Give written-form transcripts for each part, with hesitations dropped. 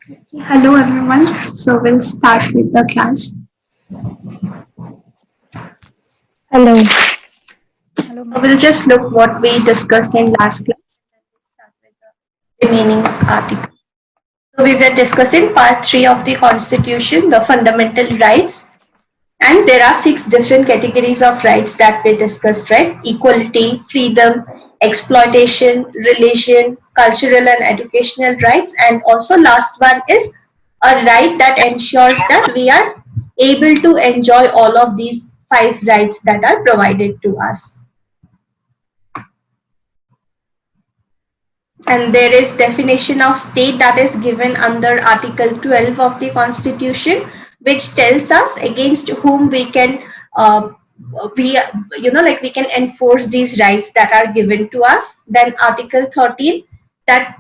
Hello everyone. So we'll start with the class. Hello. So we'll just look what we discussed in last class. Start with the remaining article. So we were discussing part 3 of the Constitution, the fundamental rights. And there are 6 different categories of rights that we discussed, right? Equality, freedom, exploitation, religion, cultural and educational rights. And also last one is a right that ensures that we are able to enjoy all of these 5 rights that are provided to us. And there is definition of state that is given under article 12 of the constitution, which tells us against whom we can we like we can enforce these rights that are given to us. Then article 13 that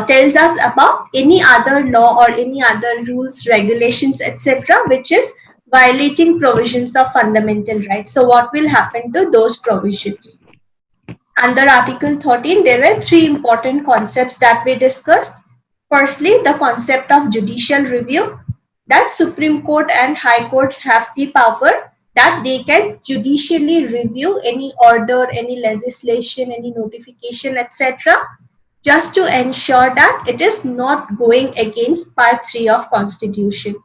tells us about any other law or any other rules, regulations, etc., which is violating provisions of fundamental rights. So what will happen to those provisions? Under Article 13, there were 3 important concepts that we discussed. Firstly, the concept of judicial review, that Supreme Court and High Courts have the power that they can judicially review any order, any legislation, any notification, etc., just to ensure that it is not going against Part 3 of Constitution.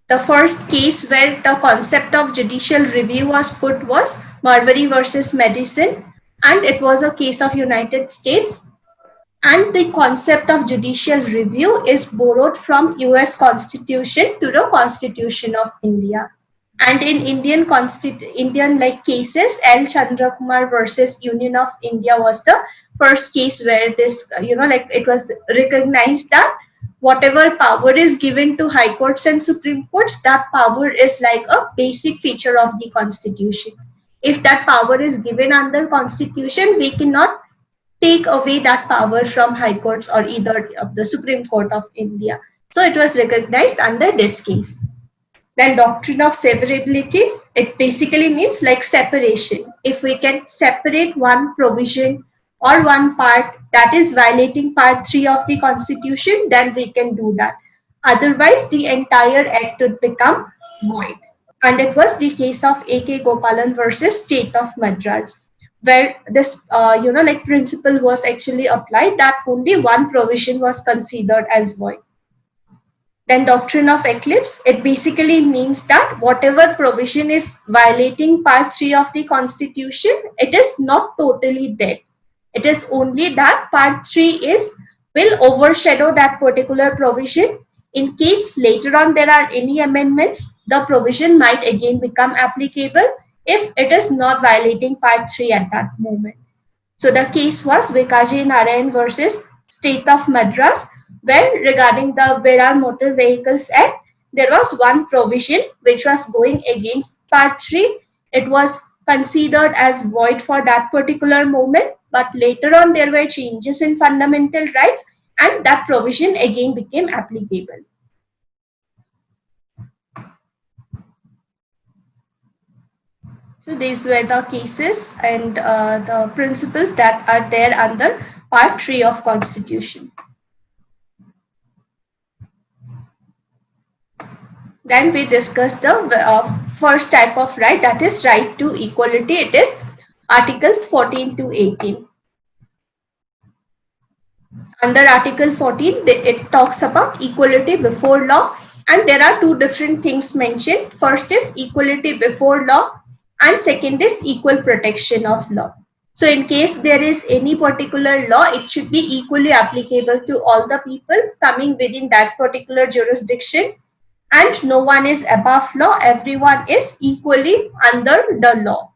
The first case where the concept of judicial review was put was Marbury versus Madison, and it was a case of United States. And the concept of judicial review is borrowed from US Constitution to the Constitution of India. And in Indian like cases, L. Chandrakumar versus Union of India was the first case where this, like it was recognized that whatever power is given to high courts and supreme courts, that power is like a basic feature of the constitution. If that power is given under constitution, we cannot take away that power from high courts or either of the supreme court of India. So it was recognized under this case. Then doctrine of severability, it basically means like separation. If we can separate one provision or one part that is violating part 3 of the constitution, then we can do that. Otherwise, the entire act would become void. And it was the case of A.K. Gopalan versus State of Madras, where this, like principle was actually applied that only one provision was considered as void. Then doctrine of eclipse, it basically means that whatever provision is violating part 3 of the constitution, it is not totally dead. It is only that part 3 is will overshadow that particular provision. In case later on there are any amendments, the provision might again become applicable if it is not violating part 3 at that moment. So the case was Vikaji Narayan versus State of Madras, where regarding the Virar Motor Vehicles Act, there was one provision which was going against Part 3. It was considered as void for that particular moment, but later on there were changes in fundamental rights and that provision again became applicable. So these were the cases and the principles that are there under Part 3 of Constitution. Then we discuss the first type of right, that is right to equality. It is Articles 14 to 18. Under Article 14, it talks about equality before law, and there are two different things mentioned. First is equality before law, and second is equal protection of law. So in case there is any particular law, it should be equally applicable to all the people coming within that particular jurisdiction, and no one is above law, everyone is equally under the law.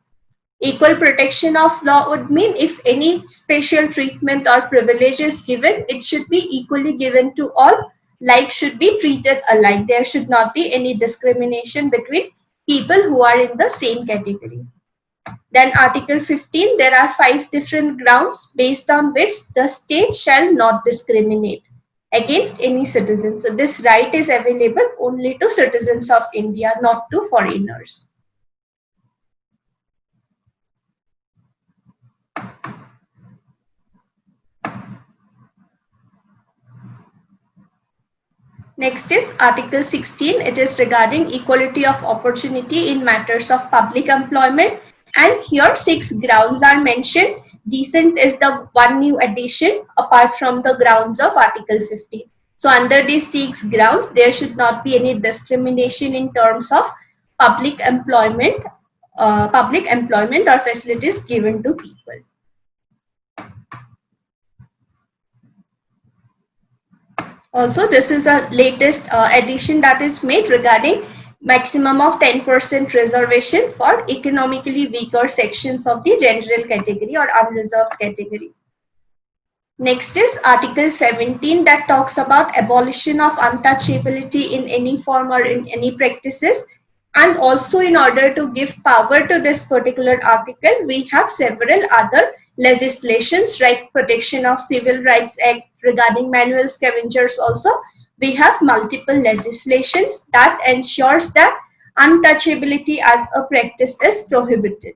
Equal protection of law would mean if any special treatment or privilege is given, it should be equally given to all, like should be treated alike. There should not be any discrimination between people who are in the same category. Then Article 15, there are 5 different grounds based on which the state shall not discriminate against any citizen. So this right is available only to citizens of India, not to foreigners. Next is Article 16. It is regarding equality of opportunity in matters of public employment. And here 6 grounds are mentioned. Decent is the one new addition apart from the grounds of Article 15. So under these 6 grounds, there should not be any discrimination in terms of public employment or facilities given to people. Also, this is the latest addition that is made regarding maximum of 10% reservation for economically weaker sections of the general category or unreserved category. Next is Article 17 that talks about abolition of untouchability in any form or in any practices. And also, in order to give power to this particular article, we have several other legislations, like Protection of Civil Rights Act regarding manual scavengers. Also, we have multiple legislations that ensures that untouchability as a practice is prohibited.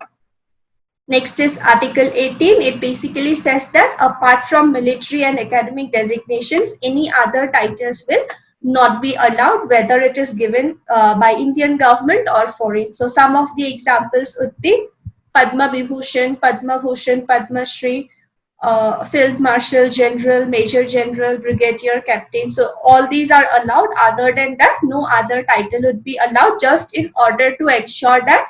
Next is Article 18. It basically says that apart from military and academic designations, any other titles will not be allowed, whether it is given by Indian government or foreign. So some of the examples would be Padma Vibhushan, Padma Bhushan, Padma Shri, Field Marshal, General, Major General, Brigadier, Captain. So all these are allowed. Other than that, no other title would be allowed, just in order to ensure that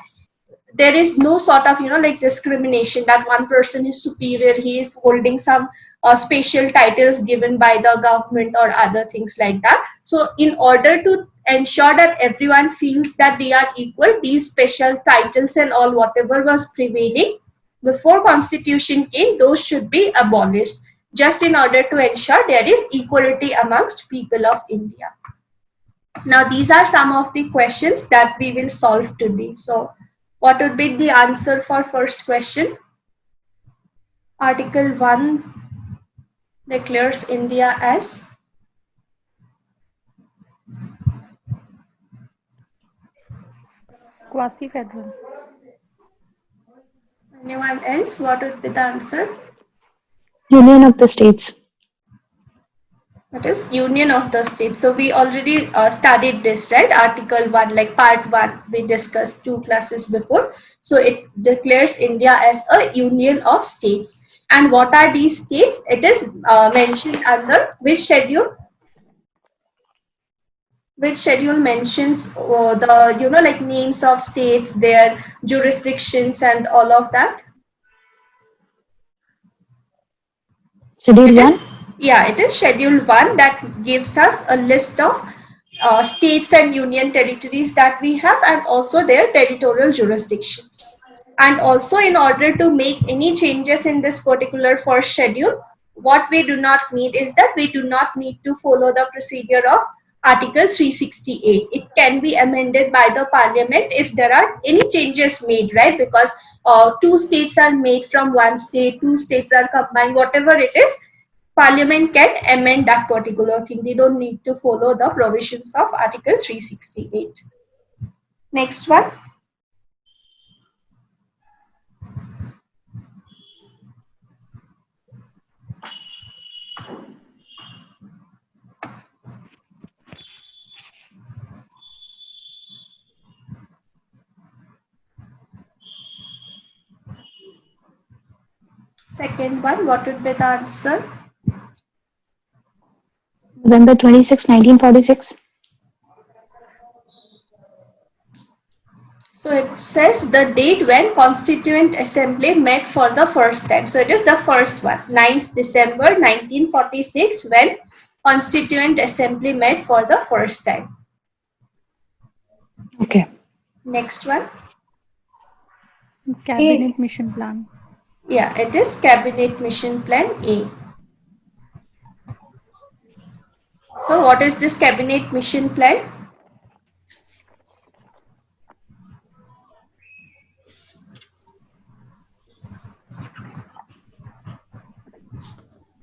there is no sort of like discrimination, that one person is superior, he is holding some special titles given by the government or other things like that. So in order to ensure that everyone feels that they are equal, these special titles and all whatever was prevailing before constitution came, those should be abolished, just in order to ensure there is equality amongst people of India. Now these are some of the questions that we will solve today. So what would be the answer for first question? Article 1 declares India as quasi-federal. Anyone else? What would be the answer? Union of the states. That is Union of the States. So we already studied this, right? Article 1, like part 1, we discussed 2 classes before. So it declares India as a union of states. And what are these states? It is mentioned under which schedule? Which schedule mentions the like names of states, their jurisdictions and all of that? Schedule 1? Yeah, it is Schedule 1 that gives us a list of states and union territories that we have, and also their territorial jurisdictions. And also, in order to make any changes in this particular first schedule, what we do not need is that we do not need to follow the procedure of Article 368. It can be amended by the Parliament if there are any changes made, right? Because 2 states are made from 1 state, 2 states are combined, whatever it is, Parliament can amend that particular thing. They don't need to follow the provisions of Article 368. Next one. Second one, what would be the answer? November 26, 1946. So it says the date when Constituent Assembly met for the first time. So it is the first one, 9th December 1946, when Constituent Assembly met for the first time. Okay. Next one. Cabinet Mission Plan. Yeah, it is Cabinet Mission Plan A. So what is this Cabinet Mission Plan?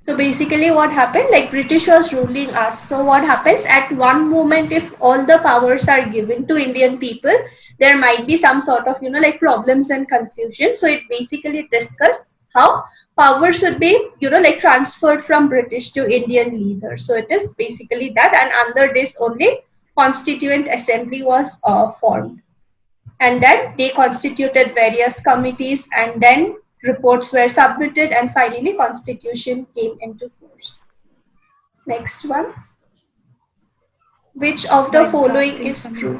So basically what happened, like British was ruling us. So what happens at one moment, if all the powers are given to Indian people, there might be some sort of, like problems and confusion. So it basically discussed how power should be, like transferred from British to Indian leaders. So it is basically that, and under this only Constituent Assembly was formed. And then they constituted various committees, and then reports were submitted, and finally Constitution came into force. Next one. Which of the By following drafting is true?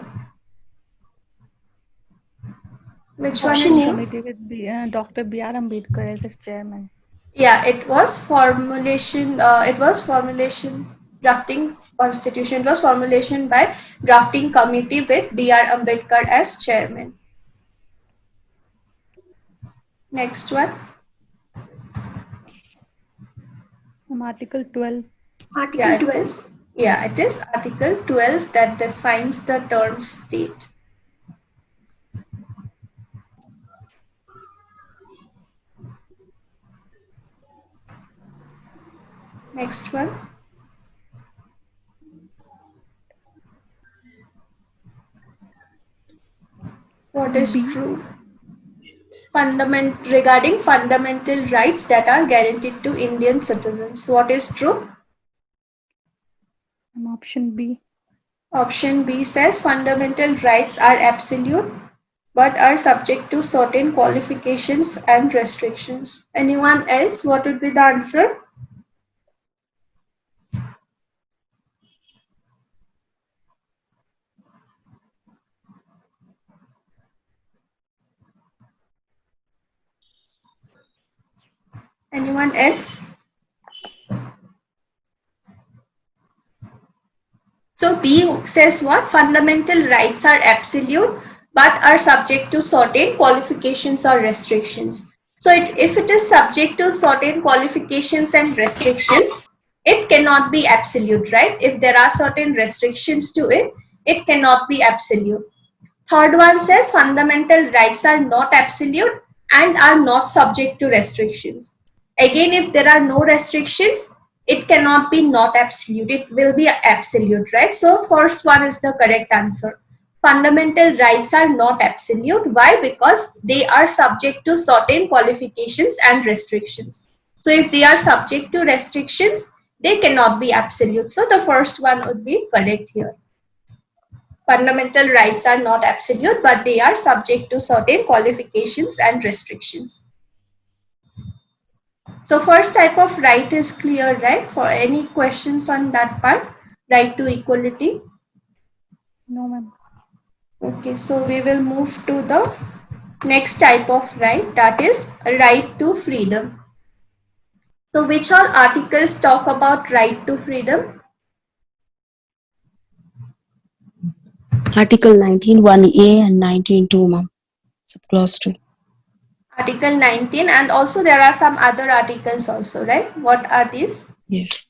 Which one Drafting is true? committee with Dr. B.R. Ambedkar as its chairman. Yeah, it was formulation. Drafting constitution. It was formulation by drafting committee with B.R. Ambedkar as chairman. Next one. Article 12. Article 12. Yeah, it is Article 12 that defines the term state. Next one. What is true? Regarding fundamental rights that are guaranteed to Indian citizens. What is true? Option B. Option B says fundamental rights are absolute but are subject to certain qualifications and restrictions. Anyone else? What would be the answer? Anyone else? So B says what? Fundamental rights are absolute but are subject to certain qualifications or restrictions. So if it is subject to certain qualifications and restrictions, it cannot be absolute, right? If there are certain restrictions to it, it cannot be absolute. Third one says fundamental rights are not absolute and are not subject to restrictions. Again, if there are no restrictions, it cannot be not absolute. It will be absolute, right? So first one is the correct answer. Fundamental rights are not absolute. Why? Because they are subject to certain qualifications and restrictions. So if they are subject to restrictions, they cannot be absolute. So the first one would be correct here. Fundamental rights are not absolute, but they are subject to certain qualifications and restrictions. So first type of right is clear, right? For any questions on that part, right to equality? No, ma'am. Okay, so we will move to the next type of right, that is right to freedom. So which all articles talk about right to freedom? Article 19(1)(a) and 19(2), ma'am. Subclause 2. Article 19, and also there are some other articles also, right? What are these? Yes.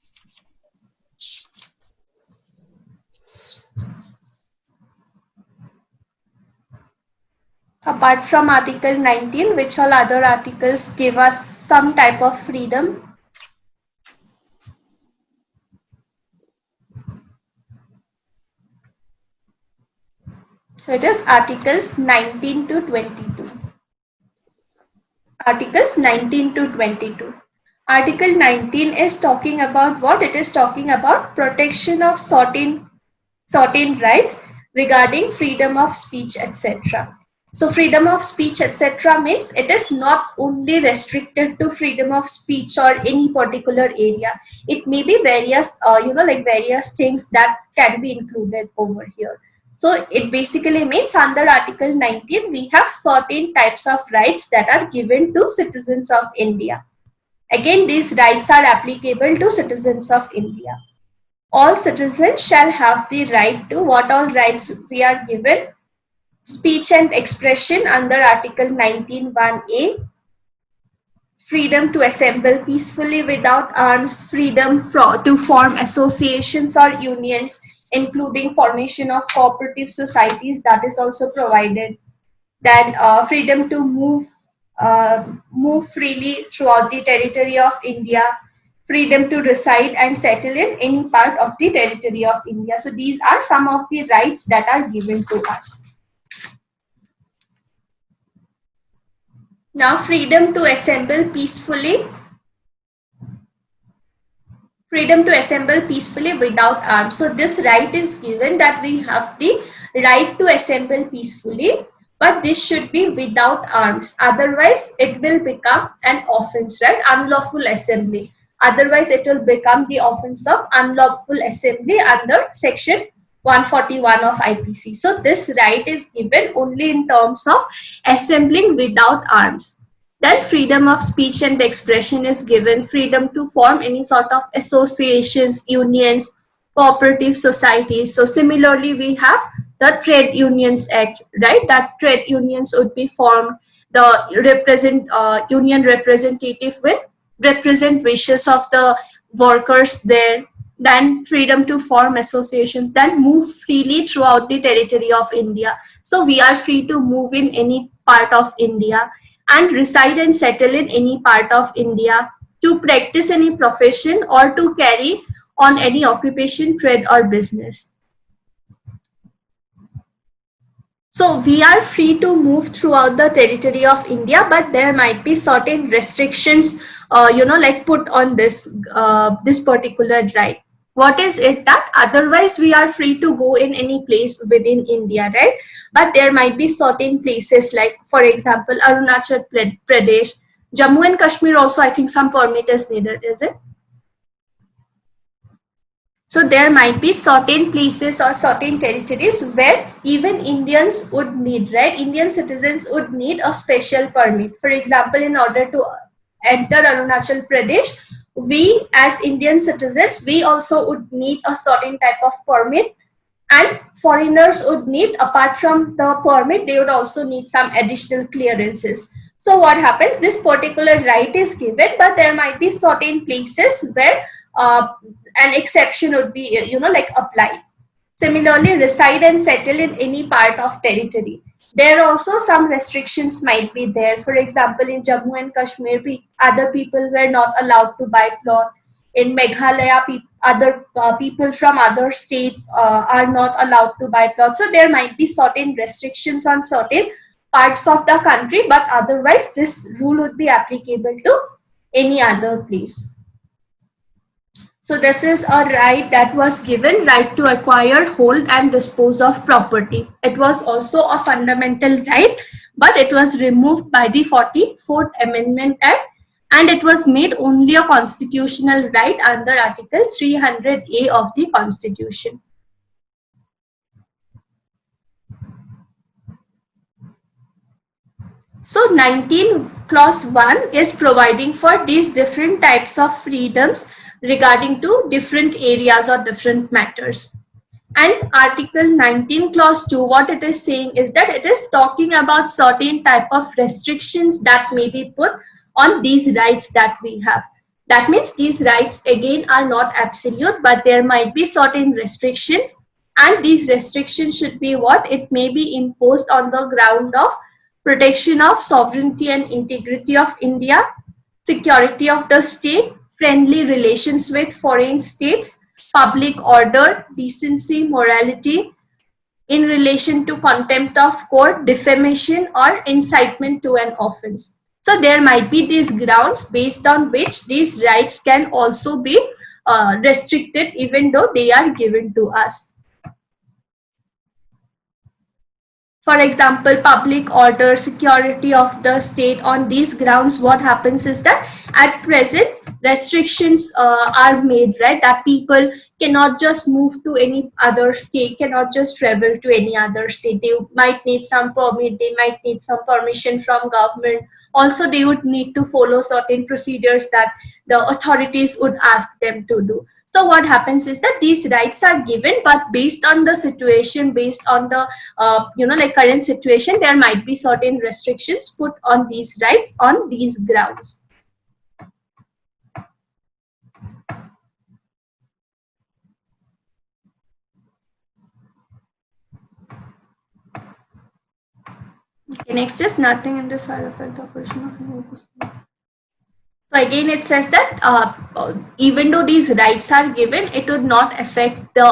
Apart from Article 19, which all other articles give us some type of freedom? So it is Articles 19 to 22. Articles 19 to 22. Article 19 is talking about what? It is talking about protection of certain rights regarding freedom of speech, etc. So freedom of speech, etc. means it is not only restricted to freedom of speech or any particular area. It may be various, like various things that can be included over here. So it basically means under Article 19, we have certain types of rights that are given to citizens of India. Again, these rights are applicable to citizens of India. All citizens shall have the right to what all rights we are given? Speech and expression under Article 19(1)(a), freedom to assemble peacefully without arms, freedom to form associations or unions, including formation of cooperative societies, that is also provided. Then freedom to move freely throughout the territory of India, freedom to reside and settle in any part of the territory of India. So these are some of the rights that are given to us. Now, freedom to assemble peacefully. Freedom to assemble peacefully without arms. So this right is given, that we have the right to assemble peacefully, but this should be without arms. Otherwise, it will become an offense, right? Unlawful assembly. Otherwise, it will become the offense of unlawful assembly under section 141 of IPC. So this right is given only in terms of assembling without arms. Then freedom of speech and expression is given, freedom to form any sort of associations, unions, cooperative societies. So similarly, we have the Trade Unions Act, right? That trade unions would be formed. The union representative will represent wishes of the workers there. Then freedom to form associations, then move freely throughout the territory of India. So we are free to move in any part of India and reside and settle in any part of India, to practice any profession or to carry on any occupation, trade or business. So we are free to move throughout the territory of India, but there might be certain restrictions, like put on this particular right. What is it? That otherwise we are free to go in any place within India, right? But there might be certain places, like for example, Arunachal Pradesh, Jammu and Kashmir also, I think some permit is needed, is it? So there might be certain places or certain territories where even Indians would need, right? Indian citizens would need a special permit. For example, in order to enter Arunachal Pradesh, we as Indian citizens, we also would need a certain type of permit, and foreigners would need, apart from the permit, they would also need some additional clearances. So what happens? This particular right is given, but there might be certain places where an exception would be, applied. Similarly, reside and settle in any part of territory. There also some restrictions might be there. For example, in Jammu and Kashmir, other people were not allowed to buy plot. In Meghalaya, other people from other states are not allowed to buy plot. So there might be certain restrictions on certain parts of the country, but otherwise this rule would be applicable to any other place. So this is a right that was given, right to acquire, hold and dispose of property. It was also a fundamental right, but it was removed by the 44th Amendment Act, and it was made only a constitutional right under Article 300A of the Constitution. So 19 clause 1 is providing for these different types of freedoms regarding to different areas or different matters. And Article 19 clause 2, what it is saying is that it is talking about certain type of restrictions that may be put on these rights that we have. That means these rights again are not absolute, but there might be certain restrictions, and these restrictions should be what? It may be imposed on the ground of protection of sovereignty and integrity of India, security of the state, friendly relations with foreign states, public order, decency, morality, in relation to contempt of court, defamation or incitement to an offense. So there might be these grounds based on which these rights can also be restricted, even though they are given to us. For example, public order, security of the state. On these grounds, what happens is that at present restrictions are made, right? That people cannot just move to any other state, cannot just travel to any other state. They might need some permit, they might need some permission from government. Also, they would need to follow certain procedures that the authorities would ask them to do. So what happens is that these rights are given, but based on the situation, based on the current situation, there might be certain restrictions put on these rights on these grounds. Okay, next is nothing in the side effect operation of an. So again, it says that even though these rights are given, it would not affect the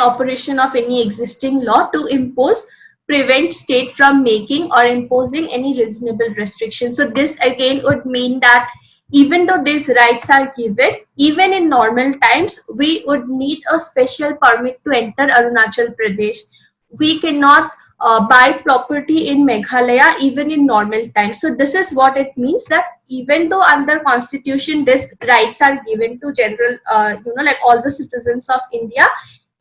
operation of any existing law to impose prevent state from making or imposing any reasonable restrictions. So this again would mean that even though these rights are given, even in normal times, we would need a special permit to enter Arunachal Pradesh. We cannot buy property in Meghalaya even in normal times. So this is what it means, that even though under constitution these rights are given to general, like all the citizens of India,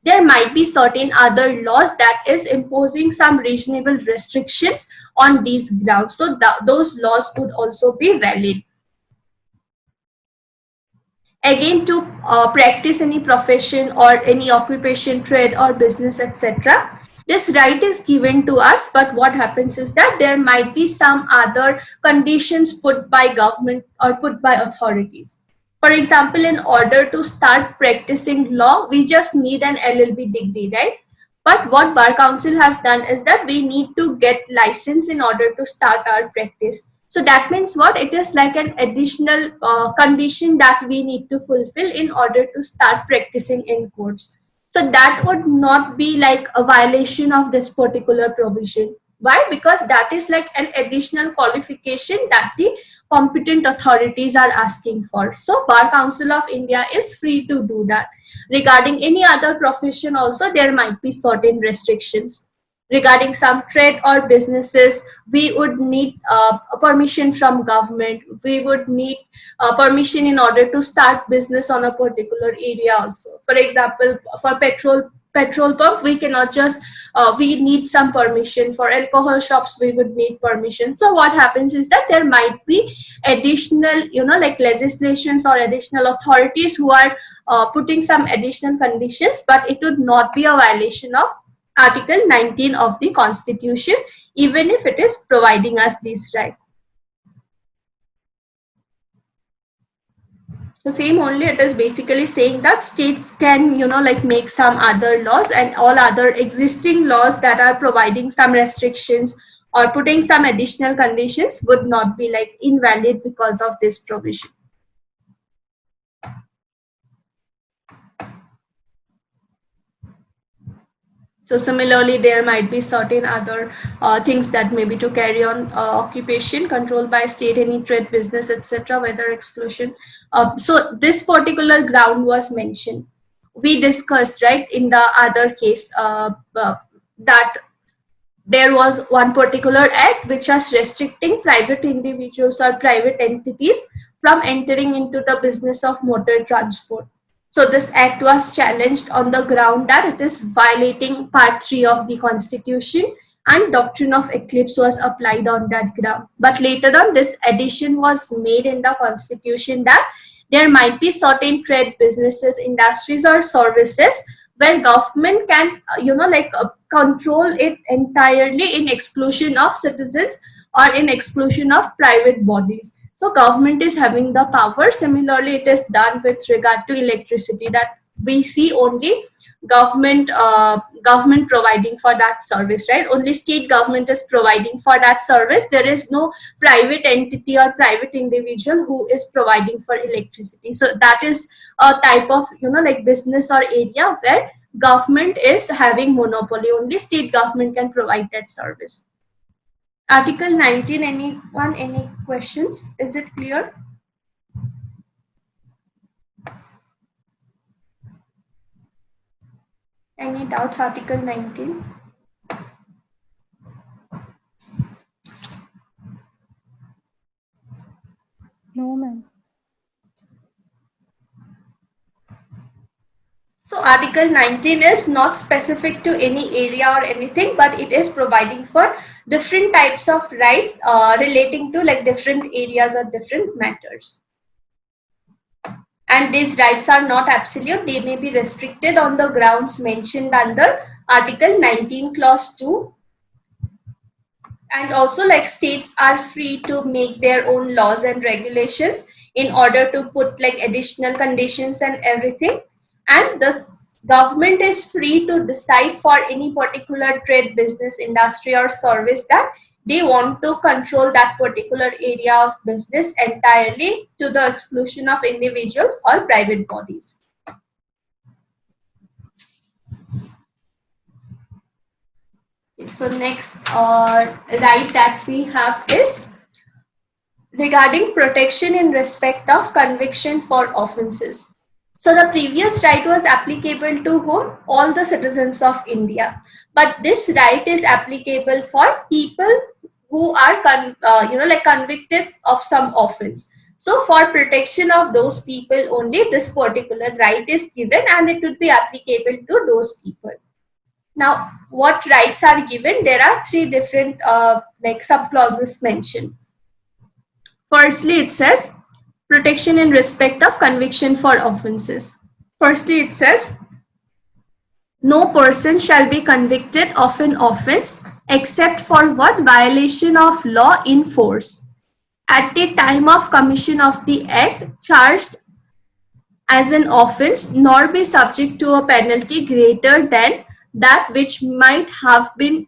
there might be certain other laws that is imposing some reasonable restrictions on these grounds. So those laws would also be valid. Again, to practice any profession or any occupation, trade or business, etc., this right is given to us, but what happens is that there might be some other conditions put by government or put by authorities. For example, in order to start practicing law, we just need an LLB degree, right? But what Bar Council has done is that we need to get license in order to start our practice. So that means what? It is like an additional condition that we need to fulfill in order to start practicing in courts. So that would not be like a violation of this particular provision. Why? Because that is like an additional qualification that the competent authorities are asking for. So Bar Council of India is free to do that. Regarding any other profession also, there might be certain restrictions. Regarding some trade or businesses, we would need permission from government. We would need permission in order to start business on a particular area also. For example, for petrol pump, we cannot just we need some permission. For alcohol shops, we would need permission. So what happens is that there might be additional, like legislations or additional authorities who are putting some additional conditions, but it would not be a violation of Article 19 of the Constitution, even if it is providing us this right. So same only, it is basically saying that states can, like make some other laws, and all other existing laws that are providing some restrictions or putting some additional conditions would not be like invalid because of this provision. So similarly, there might be certain other things that maybe to carry on occupation controlled by state, any trade, business, etc., whether exclusion. So this particular ground was mentioned. We discussed, right, in the other case that there was one particular act which was restricting private individuals or private entities from entering into the business of motor transport. So this act was challenged on the ground that it is violating Part 3 of the Constitution, and doctrine of eclipse was applied on that ground. But later on, this addition was made in the Constitution that there might be certain trade, businesses, industries or services where government can, control it entirely in exclusion of citizens or in exclusion of private bodies. So government is having the power. Similarly, it is done with regard to electricity, that we see only government providing for that service, right? Only state government is providing for that service. There is no private entity or private individual who is providing for electricity. So that is a type of, like business or area where government is having monopoly. Only state government can provide that service. Article 19, anyone, any questions? Is it clear? Any doubts? Article 19? No, ma'am. So Article 19 is not specific to any area or anything, but it is providing for different types of rights relating to like different areas or different matters. And these rights are not absolute. They may be restricted on the grounds mentioned under Article 19 Clause 2. And also, like, states are free to make their own laws and regulations in order to put like additional conditions and everything. And the government is free to decide for any particular trade, business, industry or service that they want to control that particular area of business entirely to the exclusion of individuals or private bodies. So next right that we have is regarding protection in respect of conviction for offences. So the previous right was applicable to whom? All the citizens of India. But this right is applicable for people who are convicted of some offense. So for protection of those people only, this particular right is given, and it would be applicable to those people. Now, what rights are given? There are three different sub clauses mentioned. Firstly, it says protection in respect of conviction for offences. Firstly, it says no person shall be convicted of an offence except for what? Violation of law in force at the time of commission of the act charged as an offence, nor be subject to a penalty greater than that which might have been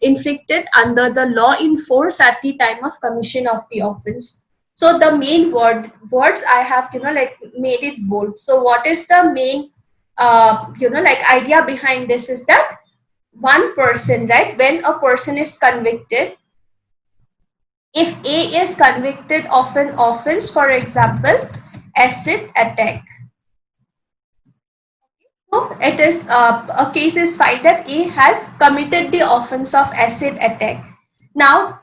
inflicted under the law in force at the time of commission of the offence. So the main words I have made it bold. So what is the main idea behind this is that one person, right, when a person is convicted, if A is convicted of an offence, for example, acid attack. So it is a case is filed that A has committed the offense of acid attack. Now,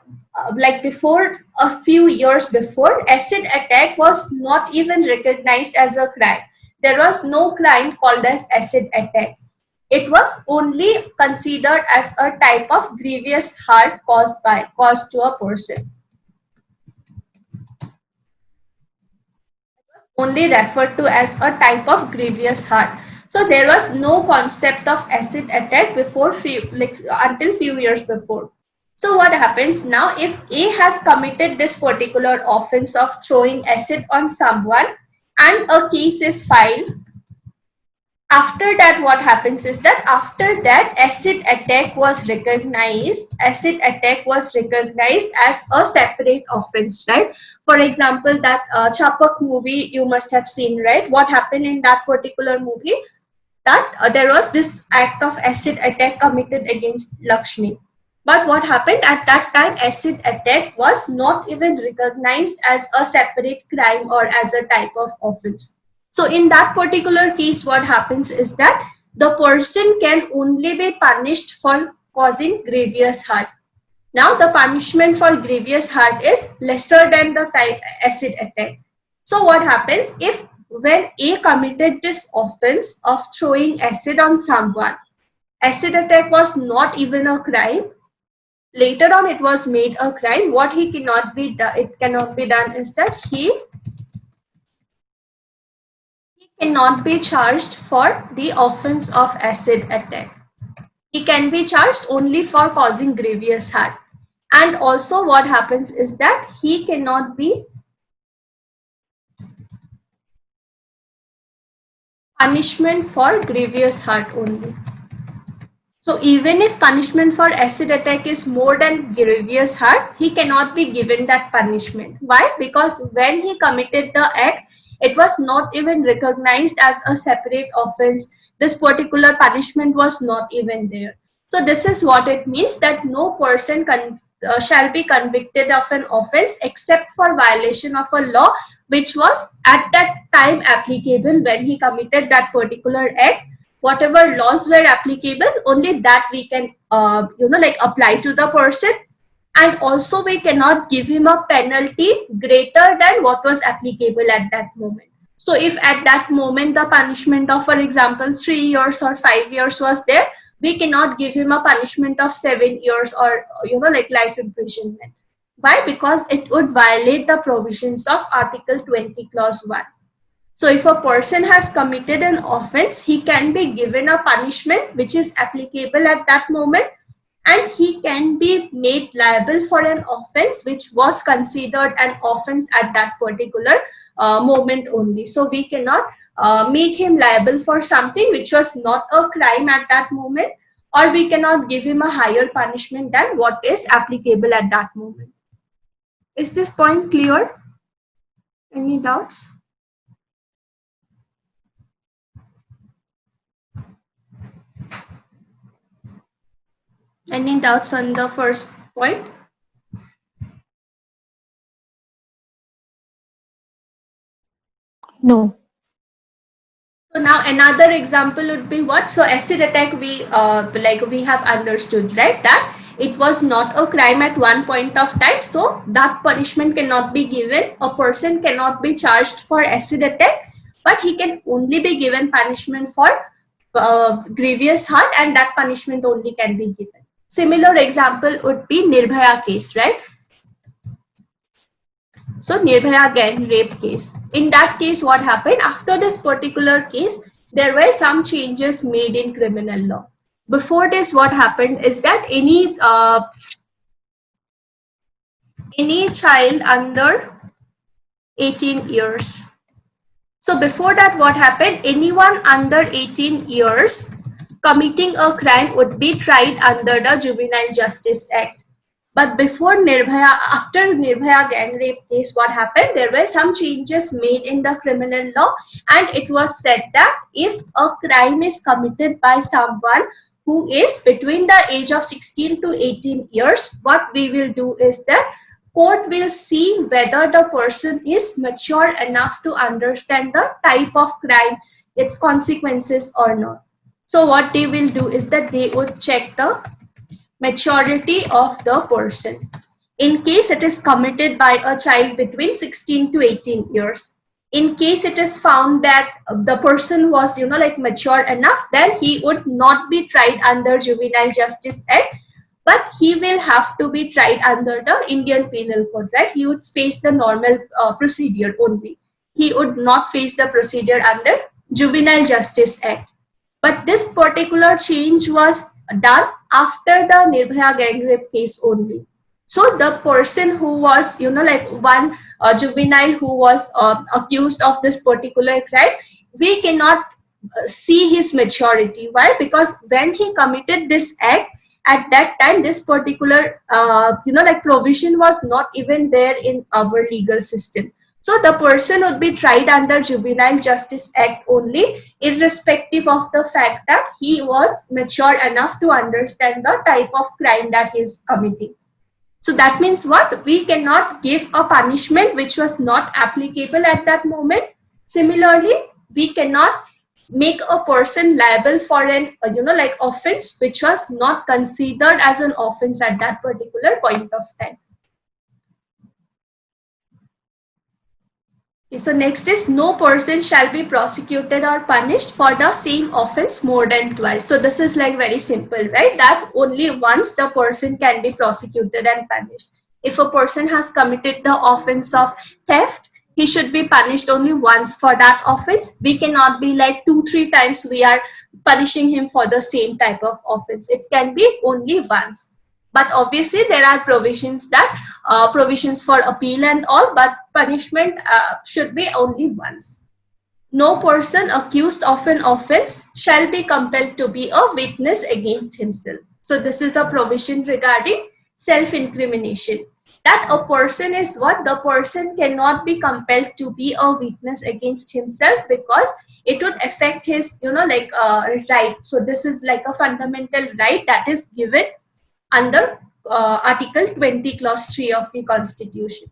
like before, a few years before, acid attack was not even recognized as a crime. There was no crime called as acid attack. It was only considered as a type of grievous harm caused to a person. Only referred to as a type of grievous harm. So there was no concept of acid attack before until few years before. So what happens now if A has committed this particular offense of throwing acid on someone and a case is filed? After that, what happens is that after that acid attack was recognized as a separate offense, right? For example, that Chapak movie you must have seen, right? What happened in that particular movie? That there was this act of acid attack committed against Lakshmi. But what happened at that time, acid attack was not even recognized as a separate crime or as a type of offense. So in that particular case, what happens is that the person can only be punished for causing grievous harm. Now the punishment for grievous harm is lesser than the type acid attack. So what happens if when A committed this offense of throwing acid on someone, acid attack was not even a crime. Later on, it was made a crime. What it cannot be done is that he cannot be charged for the offense of acid attack. He can be charged only for causing grievous harm. And also what happens is that he cannot be punishment for grievous harm only. So even if punishment for acid attack is more than grievous harm, he cannot be given that punishment. Why? Because when he committed the act, it was not even recognized as a separate offense. This particular punishment was not even there. So this is what it means, that no person shall be convicted of an offense except for violation of a law which was at that time applicable when he committed that particular act. Whatever laws were applicable, only that we can apply to the person. And also we cannot give him a penalty greater than what was applicable at that moment. So if at that moment the punishment of, for example, 3 years or 5 years was there, we cannot give him a punishment of 7 years or life imprisonment. Why? Because it would violate the provisions of Article 20 Clause 1. So if a person has committed an offense, he can be given a punishment which is applicable at that moment, and he can be made liable for an offense which was considered an offense at that particular moment only. So we cannot make him liable for something which was not a crime at that moment, or we cannot give him a higher punishment than what is applicable at that moment. Is this point clear? Any doubts? Any Any doubts on the first point? No. So now another example would be what? So acid attack, we have understood, right, that it was not a crime at one point of time, so that punishment cannot be given. A person cannot be charged for acid attack, but he can only be given punishment for grievous hurt, and that punishment only can be given. Similar example would be Nirbhaya case, right? So Nirbhaya gang rape case. In that case, what happened? After this particular case, there were some changes made in criminal law. Before this, what happened is that any child under 18 years. So before that, what happened? Anyone under 18 years committing a crime would be tried under the Juvenile Justice Act. But before Nirbhaya, after Nirbhaya gang rape case, what happened? There were some changes made in the criminal law, and it was said that if a crime is committed by someone who is between the age of 16 to 18 years, what we will do is that court will see whether the person is mature enough to understand the type of crime, its consequences or not. So what they will do is that they would check the maturity of the person. In case it is committed by a child between 16 to 18 years, in case it is found that the person was mature enough, then he would not be tried under Juvenile Justice Act, but he will have to be tried under the Indian Penal Code, right? He would face the normal procedure only. He would not face the procedure under Juvenile Justice Act. But this particular change was done after the Nirbhaya gang rape case only. So the person who was, one juvenile who was accused of this particular crime, we cannot see his maturity. Why? Because when he committed this act, at that time, this particular, provision was not even there in our legal system. So the person would be tried under Juvenile Justice Act only, irrespective of the fact that he was mature enough to understand the type of crime that he is committing. So that means what? We cannot give a punishment which was not applicable at that moment. Similarly, we cannot make a person liable for an offense which was not considered as an offense at that particular point of time. So next is, no person shall be prosecuted or punished for the same offense more than twice. So this is like very simple, right? That only once the person can be prosecuted and punished. If a person has committed the offense of theft, he should be punished only once for that offense. We cannot be like 2-3 times we are punishing him for the same type of offense. It can be only once. But obviously there are provisions for appeal and all, but punishment should be only once. No person accused of an offense shall be compelled to be a witness against himself. So this is a provision regarding self-incrimination. That a person is what? The person cannot be compelled to be a witness against himself because it would affect his, right. So this is like a fundamental right that is given under Article 20, Clause 3 of the Constitution.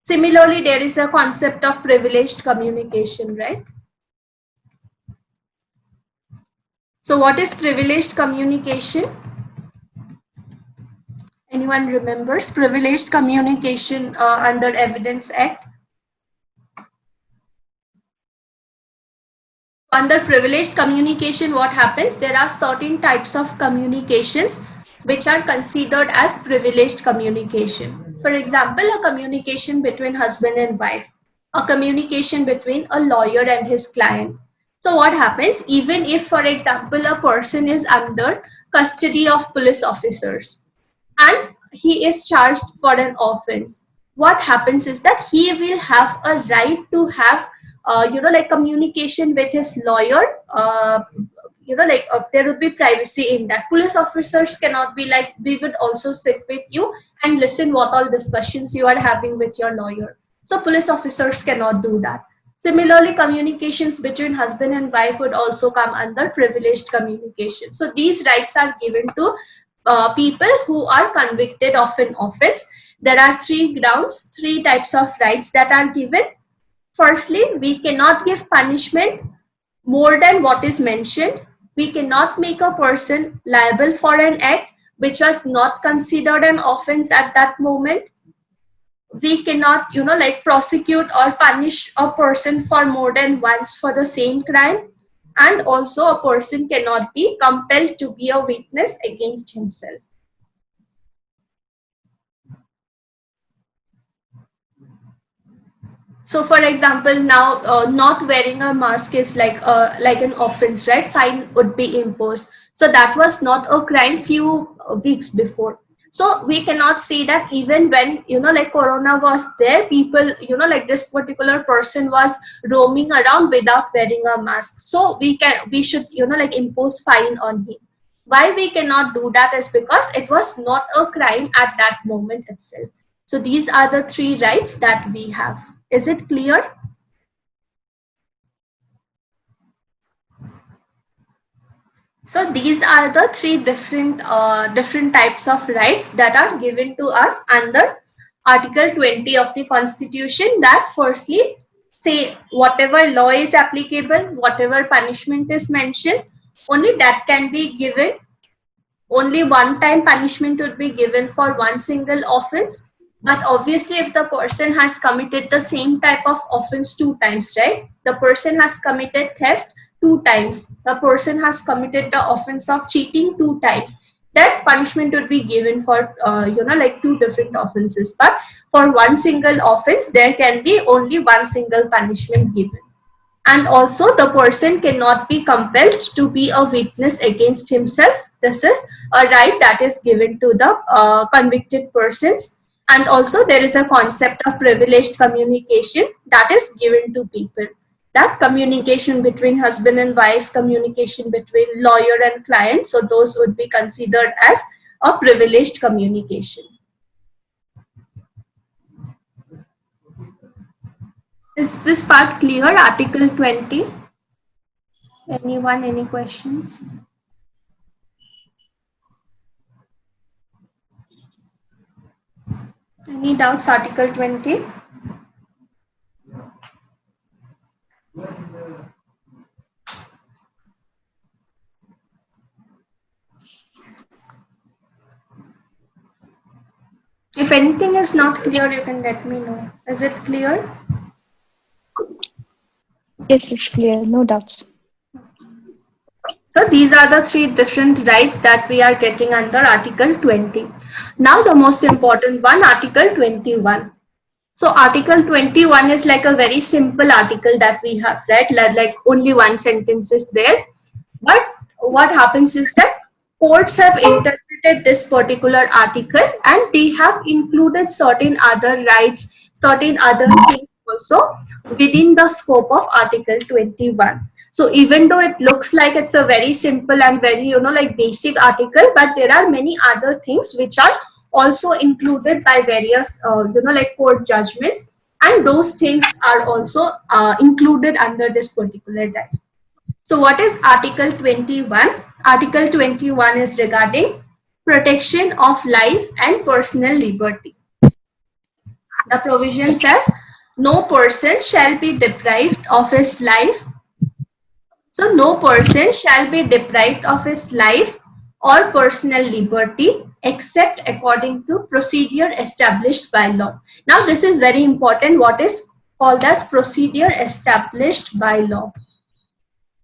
Similarly, there is a concept of privileged communication, right? So what is privileged communication? Anyone remembers privileged communication under Evidence Act? Under privileged communication, what happens? There are certain types of communications which are considered as privileged communication. For example, a communication between husband and wife, a communication between a lawyer and his client. So what happens? Even if, for example, a person is under custody of police officers and he is charged for an offense, what happens is that he will have a right to have communication with his lawyer. There would be privacy in that. Police officers cannot be like, we would also sit with you and listen what all discussions you are having with your lawyer. So police officers cannot do that. Similarly, communications between husband and wife would also come under privileged communication. So these rights are given to people who are convicted of an offense, there are three grounds, three types of rights that are given. Firstly, we cannot give punishment more than what is mentioned. We cannot make a person liable for an act which was not considered an offense at that moment. We cannot, prosecute or punish a person for more than once for the same crime. And also a person cannot be compelled to be a witness against himself. So for example, now not wearing a mask is like an offense, right? Fine would be imposed. So that was not a crime few weeks before. So we cannot say that even when, corona was there, people, this particular person was roaming around without wearing a mask. So we should, impose fine on him. Why we cannot do that is because it was not a crime at that moment itself. So these are the three rights that we have. Is it clear? So these are the three different types of rights that are given to us under Article 20 of the Constitution. That firstly say whatever law is applicable, whatever punishment is mentioned, only that can be given. Only one time punishment would be given for one single offense. But obviously, if the person has committed the same type of offense 2 times, right? The person has committed theft 2 times. The person has committed the offense of cheating 2 times. That punishment would be given for, 2 different offenses. But for one single offense, there can be only one single punishment given. And also the person cannot be compelled to be a witness against himself. This is a right that is given to the convicted persons. And also there is a concept of privileged communication that is given to people. That communication between husband and wife, communication between lawyer and client, so those would be considered as a privileged communication. Is this part clear? Article 20. Anyone, any questions? Any doubts? Article 20. If anything is not clear, you can let me know. Is it clear? Yes, it's clear. No doubts. So these are the three different rights that we are getting under Article 20. Now the most important one, Article 21. So Article 21 is like a very simple article that we have, right? Like only one sentence is there. But what happens is that courts have interpreted this particular article and they have included certain other rights, certain other things also within the scope of Article 21. So even though it looks like it's a very simple and very, basic article, but there are many other things which are also included by various, court judgments, and those things are also included under this particular right. So what is Article 21? Article 21 is regarding protection of life and personal liberty. The provision says, no person shall be deprived of his life. So no person shall be deprived of his life or personal liberty except according to procedure established by law. Now this is very important, what is called as procedure established by law.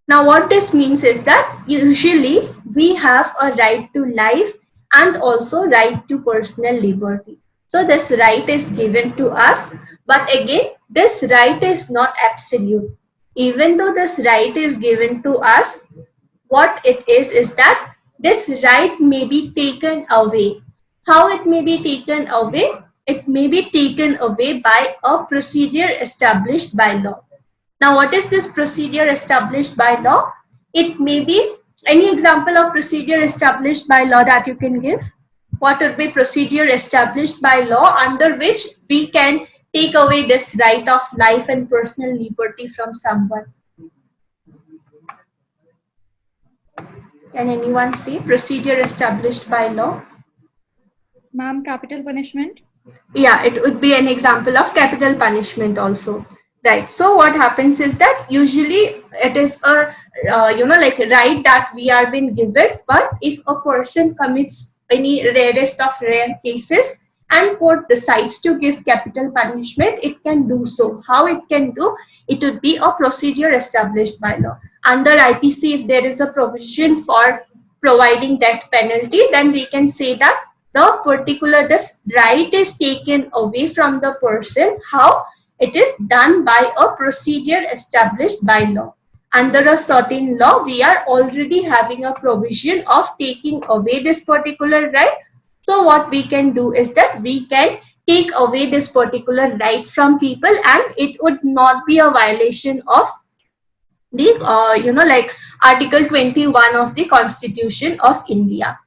Now what this means is that usually we have a right to life and also right to personal liberty. So this right is given to us, but again this right is not absolute. Even though this right is given to us, what it is that this right may be taken away. How it may be taken away? It may be taken away by a procedure established by law. Now, what is this procedure established by law? It may be any example of procedure established by law that you can give. What would be procedure established by law under which we can take away this right of life and personal liberty from someone? Can anyone say procedure established by law? Ma'am, capital punishment. Yeah, it would be an example of capital punishment also. Right. So what happens is that usually it is a like right that we are being given, but if a person commits any rarest of rare cases and court decides to give capital punishment, it can do so. How it can do? It would be a procedure established by law. Under IPC, if there is a provision for providing death penalty, then we can say that the particular this right is taken away from the person. How? It is done by a procedure established by law. Under a certain law, we are already having a provision of taking away this particular right. So what we can do is that we can take away this particular right from people, and it would not be a violation of the like Article 21 of the Constitution of India.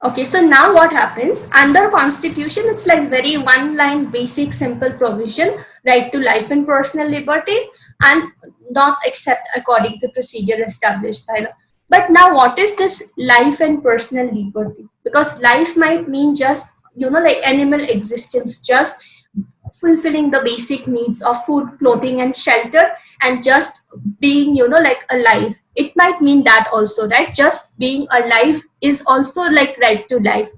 Okay, so now what happens under Constitution? It's like very one line basic simple provision, right to life and personal liberty, and not except according to procedure established by law. But now what is this life and personal liberty? Because life might mean just like animal existence, just fulfilling the basic needs of food, clothing and shelter, and just being like alive. It might mean that also, right? Just being alive is also like right to life.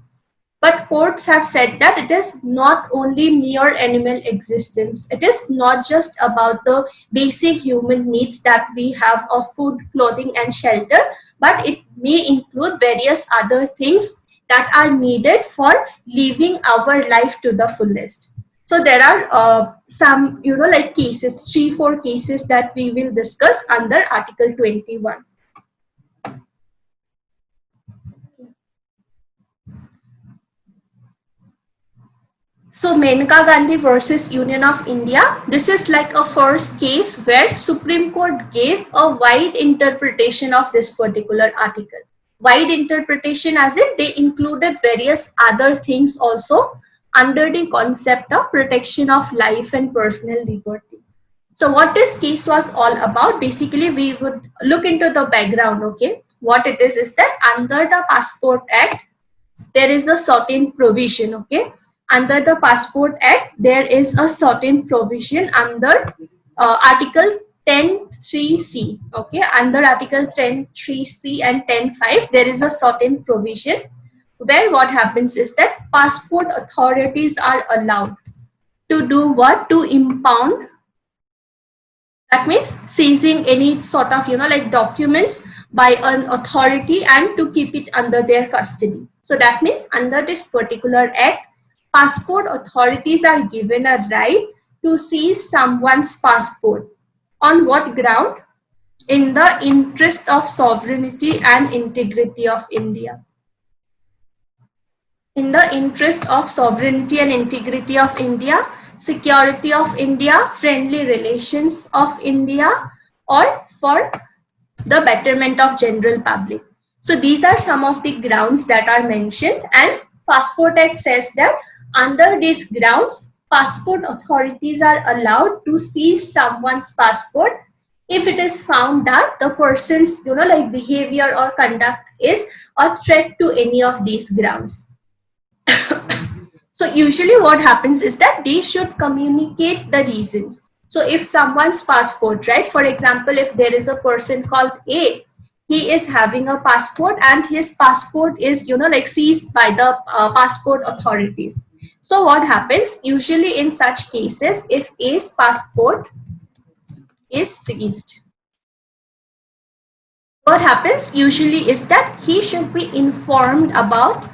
But courts have said that it is not only mere animal existence. It is not just about the basic human needs that we have of food, clothing and shelter, but it may include various other things that are needed for living our life to the fullest. So there are some, like cases, 3-4 cases that we will discuss under Article 21. So Menka Gandhi versus Union of India. This is like a first case where Supreme Court gave a wide interpretation of this particular article. Wide interpretation as in they included various other things also under the concept of protection of life and personal liberty. So what this case was all about, basically we would look into the background, okay? What it is that under the Passport Act, there is a certain provision, okay? Under the Passport Act, there is a certain provision under Article 10.3c, okay? Under Article 10.3c and 10.5, there is a certain provision where what happens is that passport authorities are allowed to do what? To impound. That means seizing any sort of, like documents by an authority and to keep it under their custody. So that means under this particular act, passport authorities are given a right to seize someone's passport. On what ground? In the interest of sovereignty and integrity of India. In the interest of sovereignty and integrity of India, security of India, friendly relations of India, or for the betterment of general public. So these are some of the grounds that are mentioned, and Passport Act says that under these grounds, passport authorities are allowed to seize someone's passport if it is found that the person's like behavior or conduct is a threat to any of these grounds. So usually what happens is that they should communicate the reasons. So if someone's passport, right, for example, if there is a person called A, he is having a passport and his passport is like seized by the passport authorities. So what happens usually in such cases, if A's passport is seized, what happens usually is that he should be informed about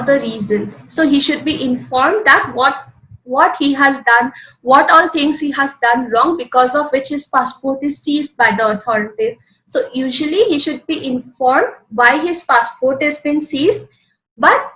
the reasons. So he should be informed that what he has done, what all things he has done wrong because of which his passport is seized by the authorities. So usually he should be informed why his passport has been seized. But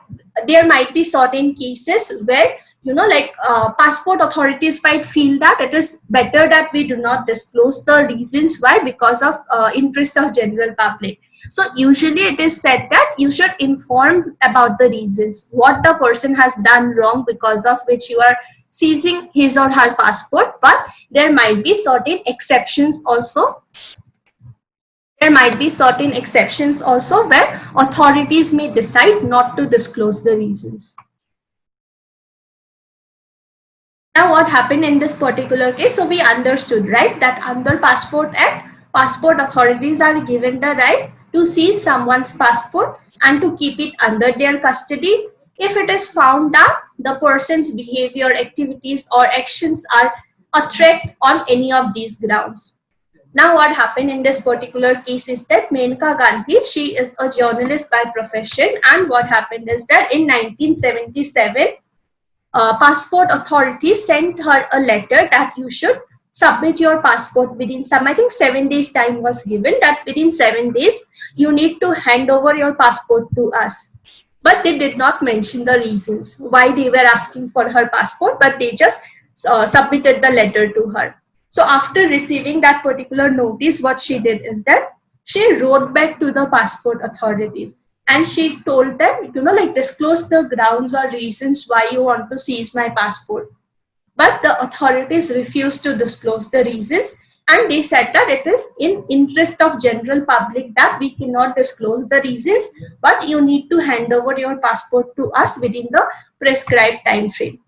there might be certain cases where like passport authorities might feel that it is better that we do not disclose the reasons why, because of interest of general public. So usually it is said that you should inform about the reasons, what the person has done wrong because of which you are seizing his or her passport, but there might be certain exceptions also. There might be certain exceptions also where authorities may decide not to disclose the reasons. Now what happened in this particular case? So we understood, right, that under Passport Act, passport authorities are given the right to seize someone's passport and to keep it under their custody if it is found that the person's behavior, activities or actions are a threat on any of these grounds. Now what happened in this particular case is that Menka Gandhi, she is a journalist by profession, and what happened is that in 1977, passport authorities sent her a letter that you should submit your passport within some, I think 7 days time was given, that within 7 days you need to hand over your passport to us. But they did not mention the reasons why they were asking for her passport, but they just submitted the letter to her. So after receiving that particular notice, what she did is that she wrote back to the passport authorities and she told them, like disclose the grounds or reasons why you want to seize my passport. But the authorities refused to disclose the reasons, and they said that it is in interest of general public that we cannot disclose the reasons, but you need to hand over your passport to us within the prescribed time frame.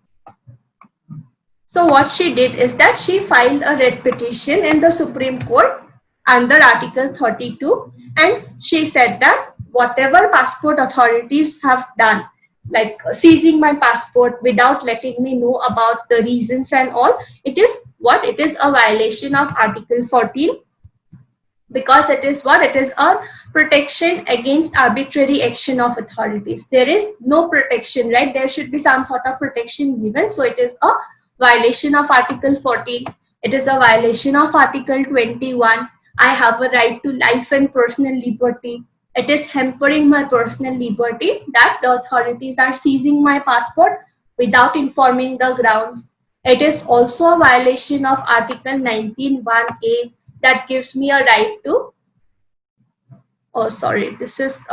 So what she did is that she filed a writ petition in the Supreme Court under Article 32, and she said that whatever passport authorities have done, like seizing my passport without letting me know about the reasons and all, it is a violation of Article 14, because it is a protection against arbitrary action of authorities. There is no protection, right? There should be some sort of protection given. So it is a violation of Article 14. It is a violation of Article 21. I have a right to life and personal liberty. It is hampering my personal liberty that the authorities are seizing my passport without informing the grounds. It is also a violation of Article 19(1)(a) that gives me a right to, this is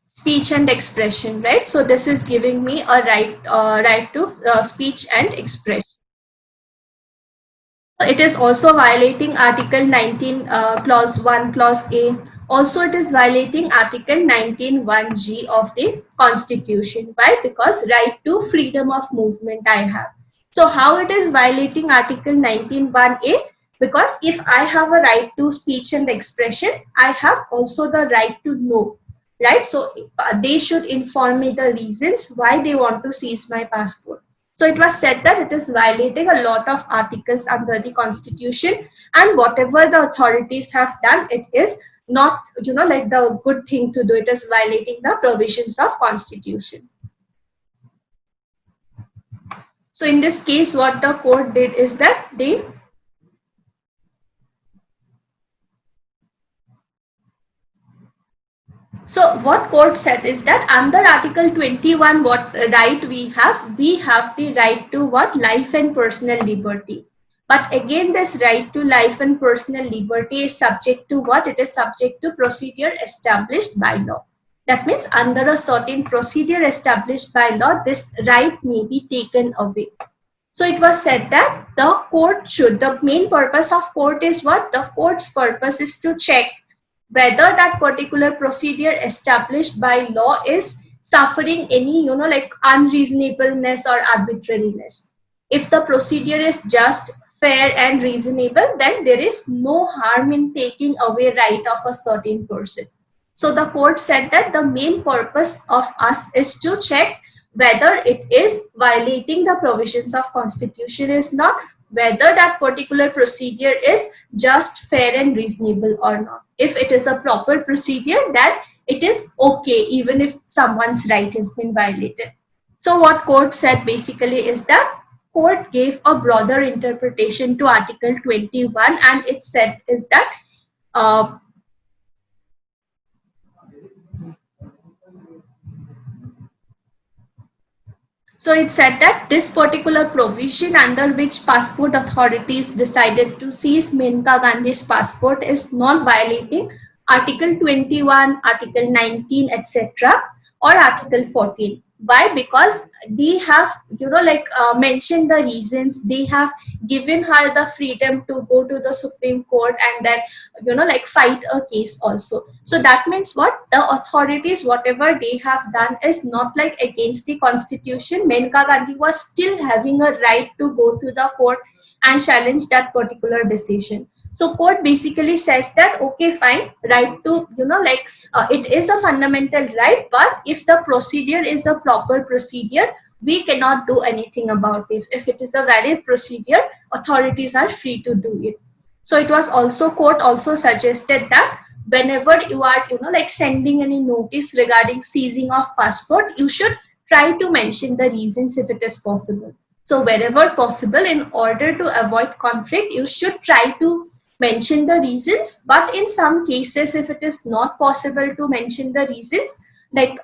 speech and expression, right? So this is giving me a right to speech and expression. It is also violating Article 19 clause 1 clause A. Also it is violating Article 19(1)(g) of the Constitution. Why? Because right to freedom of movement I have. So how it is violating Article 19(1)(a)? Because if I have a right to speech and expression, I have also the right to know, right? So they should inform me the reasons why they want to seize my passport. So it was said that it is violating a lot of articles under the Constitution, and whatever the authorities have done, it is not, like the good thing to do. It is violating the provisions of Constitution. So in this case, what the court did is that they So what court said is that under Article 21, what right we have? We have the right to what? Life and personal liberty. But again, this right to life and personal liberty is subject to what? It is subject to procedure established by law. That means under a certain procedure established by law, this right may be taken away. So it was said that the main purpose of court is what? The court's purpose is to check whether that particular procedure established by law is suffering any, like unreasonableness or arbitrariness. If the procedure is just, fair and reasonable, then there is no harm in taking away right of a certain person. So the court said that the main purpose of us is to check whether it is violating the provisions of Constitution is not, whether that particular procedure is just, fair and reasonable or not. If it is a proper procedure, that it is okay even if someone's right has been violated. So what court said basically is that court gave a broader interpretation to Article 21, and it said is that so it said that this particular provision under which passport authorities decided to seize Menka Gandhi's passport is not violating Article 21, Article 19, etc. or Article 14. Why? Because they have, mentioned the reasons. They have given her the freedom to go to the Supreme Court and then, fight a case also. So that means what? The authorities, whatever they have done is not like against the constitution. Menka Gandhi was still having a right to go to the court and challenge that particular decision. So court basically says that, okay, fine, right to, it is a fundamental right, but if the procedure is a proper procedure, we cannot do anything about it. If it is a valid procedure, authorities are free to do it. So it was also, court also suggested that whenever you are, sending any notice regarding seizing of passport, you should try to mention the reasons if it is possible. So wherever possible, in order to avoid conflict, you should try to mention the reasons. But in some cases, if it is not possible to mention the reasons, like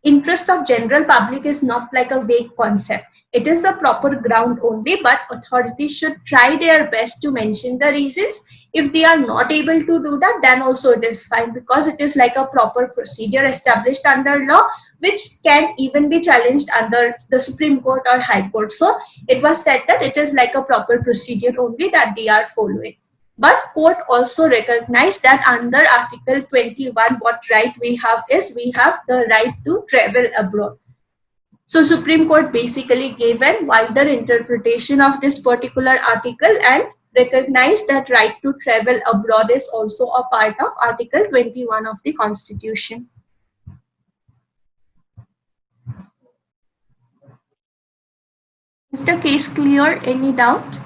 interest of general public is not like a vague concept. It is a proper ground only, but authorities should try their best to mention the reasons. If they are not able to do that, then also it is fine, because it is like a proper procedure established under law, which can even be challenged under the Supreme Court or High Court. So it was said that it is like a proper procedure only that they are following. But court also recognized that under Article 21, what right we have is we have the right to travel abroad. So Supreme Court basically gave a wider interpretation of this particular article and recognized that right to travel abroad is also a part of Article 21 of the Constitution. Is the case clear? Any doubt?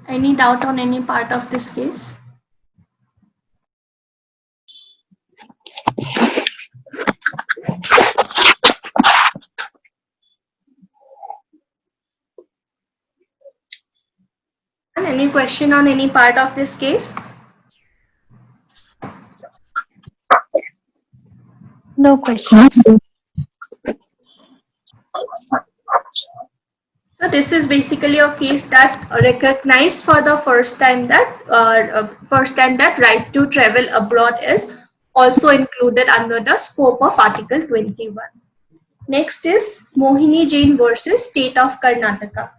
Any doubt on any part of this case? And any question on any part of this case? No questions. So this is basically a case that recognized for the first time that right to travel abroad is also included under the scope of Article 21. Next is Mohini Jain versus State of Karnataka.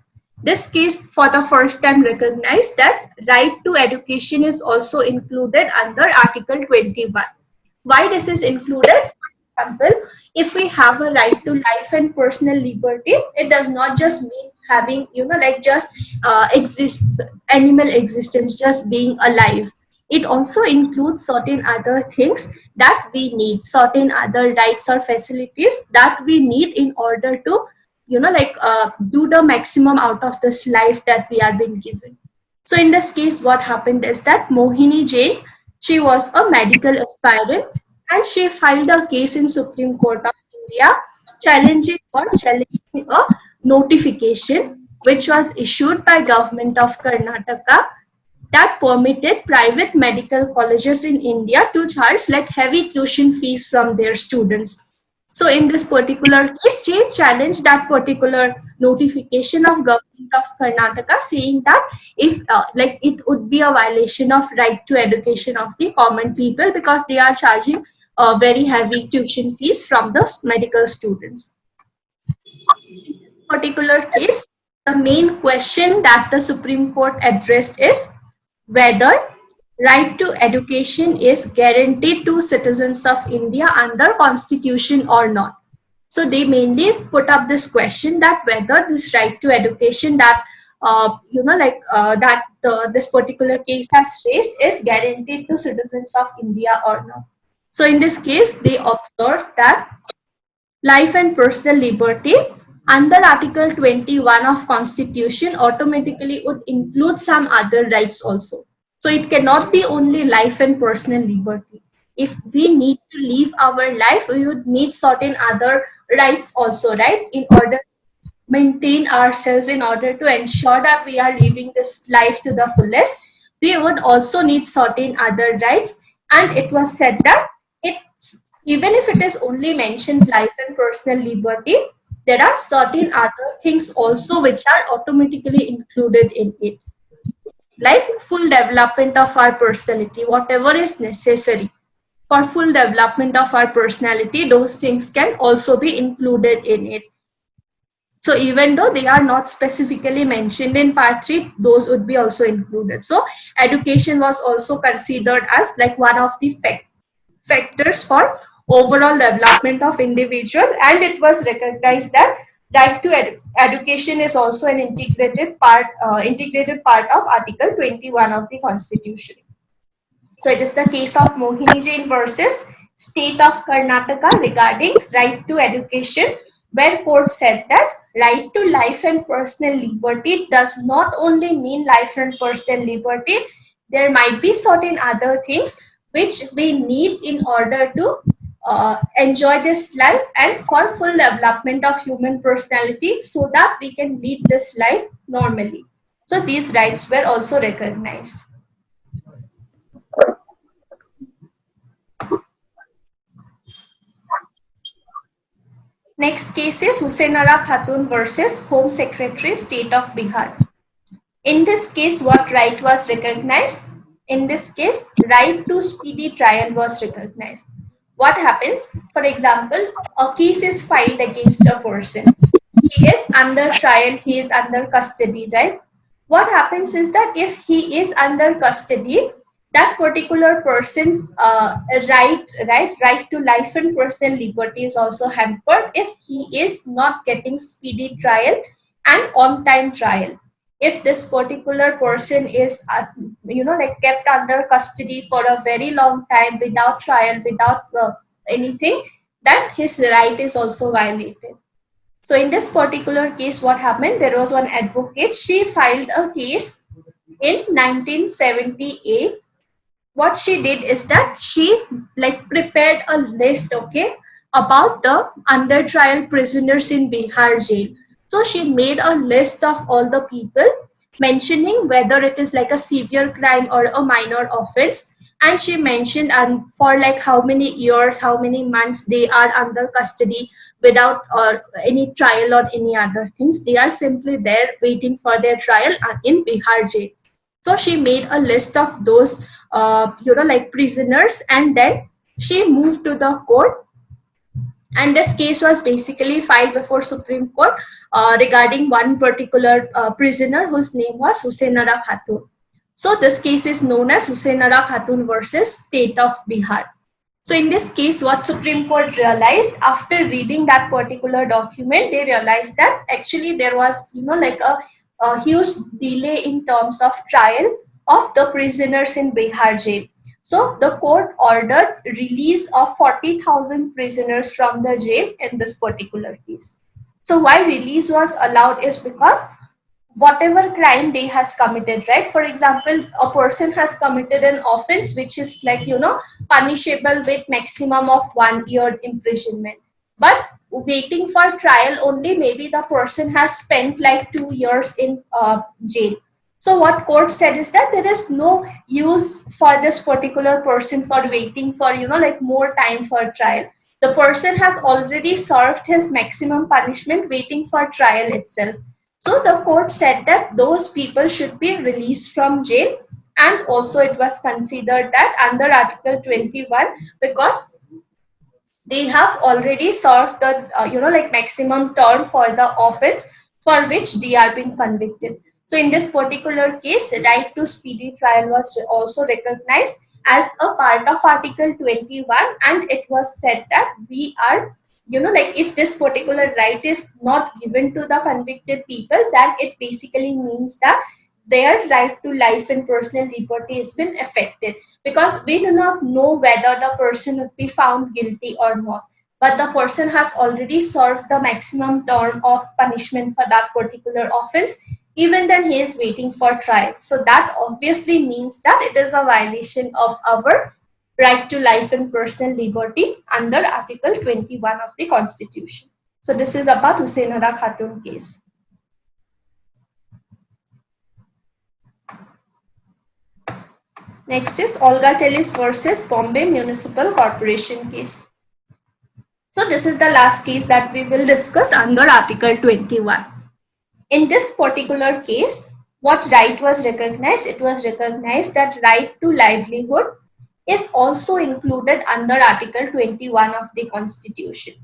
This case for the first time recognized that right to education is also included under Article 21. Why this is included? For example, if we have a right to life and personal liberty, it does not just mean having, animal existence, just being alive. It also includes certain other things that we need, certain other rights or facilities that we need in order to, do the maximum out of this life that we are being given. So in this case, what happened is that Mohini Jain, she was a medical aspirant and she filed a case in Supreme Court of India challenging a notification which was issued by government of Karnataka that permitted private medical colleges in India to charge like heavy tuition fees from their students. So in this particular case, she challenged that particular notification of government of Karnataka, saying that if it would be a violation of right to education of the common people because they are charging very heavy tuition fees from the medical students. In this particular case, the main question that the Supreme Court addressed is whether right to education is guaranteed to citizens of India under Constitution or not. So they mainly put up this question that whether this right to education that this particular case has raised is guaranteed to citizens of India or not. So in this case, they observed that life and personal liberty under Article 21 of Constitution automatically would include some other rights also. So it cannot be only life and personal liberty. If we need to live our life, we would need certain other rights also, right? In order to maintain ourselves, in order to ensure that we are living this life to the fullest, we would also need certain other rights. And it was said that even if it is only mentioned life and personal liberty, there are certain other things also which are automatically included in it, like full development of our personality, whatever is necessary for full development of our personality, those things can also be included in it. So even though they are not specifically mentioned in part 3, those would be also included. So education was also considered as like one of the factors for overall development of individual, and it was recognized that right to education is also an integrated part of Article 21 of the Constitution. So it is the case of Mohini Jain versus State of Karnataka regarding right to education, where court said that right to life and personal liberty does not only mean life and personal liberty. There might be certain other things which we need in order to enjoy this life and for full development of human personality, so that we can lead this life normally. So these rights were also recognized. Next case is Husainara Khatun versus Home Secretary, State of Bihar. In this case, what right was recognized? In this case, right to speedy trial was recognized. What happens? For example, a case is filed against a person. He is under trial, he is under custody, right? What happens is that if he is under custody, that particular person's right to life and personal liberty is also hampered if he is not getting speedy trial and on time trial. If this particular person is kept under custody for a very long time without trial, without anything, then his right is also violated. So in this particular case, what happened? There was one advocate. She filed a case in 1978. What she did is that she prepared a list, okay, about the under trial prisoners in Bihar jail. So she made a list of all the people, mentioning whether it is like a severe crime or a minor offense, and she mentioned for like how many years, how many months they are under custody without any trial or any other things. They are simply there waiting for their trial in Bihar jail. So she made a list of those prisoners, and then she moved to the court, and this case was basically filed before Supreme Court regarding one particular prisoner whose name was Husainara Khatun. So this case is known as Husainara Khatun versus State of Bihar. So in this case, what Supreme Court realized after reading that particular document, they realized that actually there was a huge delay in terms of trial of the prisoners in Bihar jail. So the court ordered release of 40,000 prisoners from the jail in this particular case. So why release was allowed is because whatever crime they has committed, right? For example, a person has committed an offense which is punishable with maximum of 1 year imprisonment. But waiting for trial only, maybe the person has spent like 2 years in jail. So what court said is that there is no use for this particular person for waiting for more time for trial. The person has already served his maximum punishment waiting for trial itself. So the court said that those people should be released from jail, and also it was considered that under Article 21, because they have already served the maximum term for the offense for which they are being convicted. So in this particular case, right to speedy trial was also recognized as a part of Article 21, and it was said that we are if this particular right is not given to the convicted people, then it basically means that their right to life and personal liberty has been affected, because we do not know whether the person would be found guilty or not. But the person has already served the maximum term of punishment for that particular offense. Even then, he is waiting for trial. So that obviously means that it is a violation of our right to life and personal liberty under Article 21 of the Constitution. So this is about Husainara Khatun case. Next is Olga Tellis versus Bombay Municipal Corporation case. So this is the last case that we will discuss under Article 21. In this particular case, what right was recognized? It was recognized that right to livelihood is also included under Article 21 of the Constitution.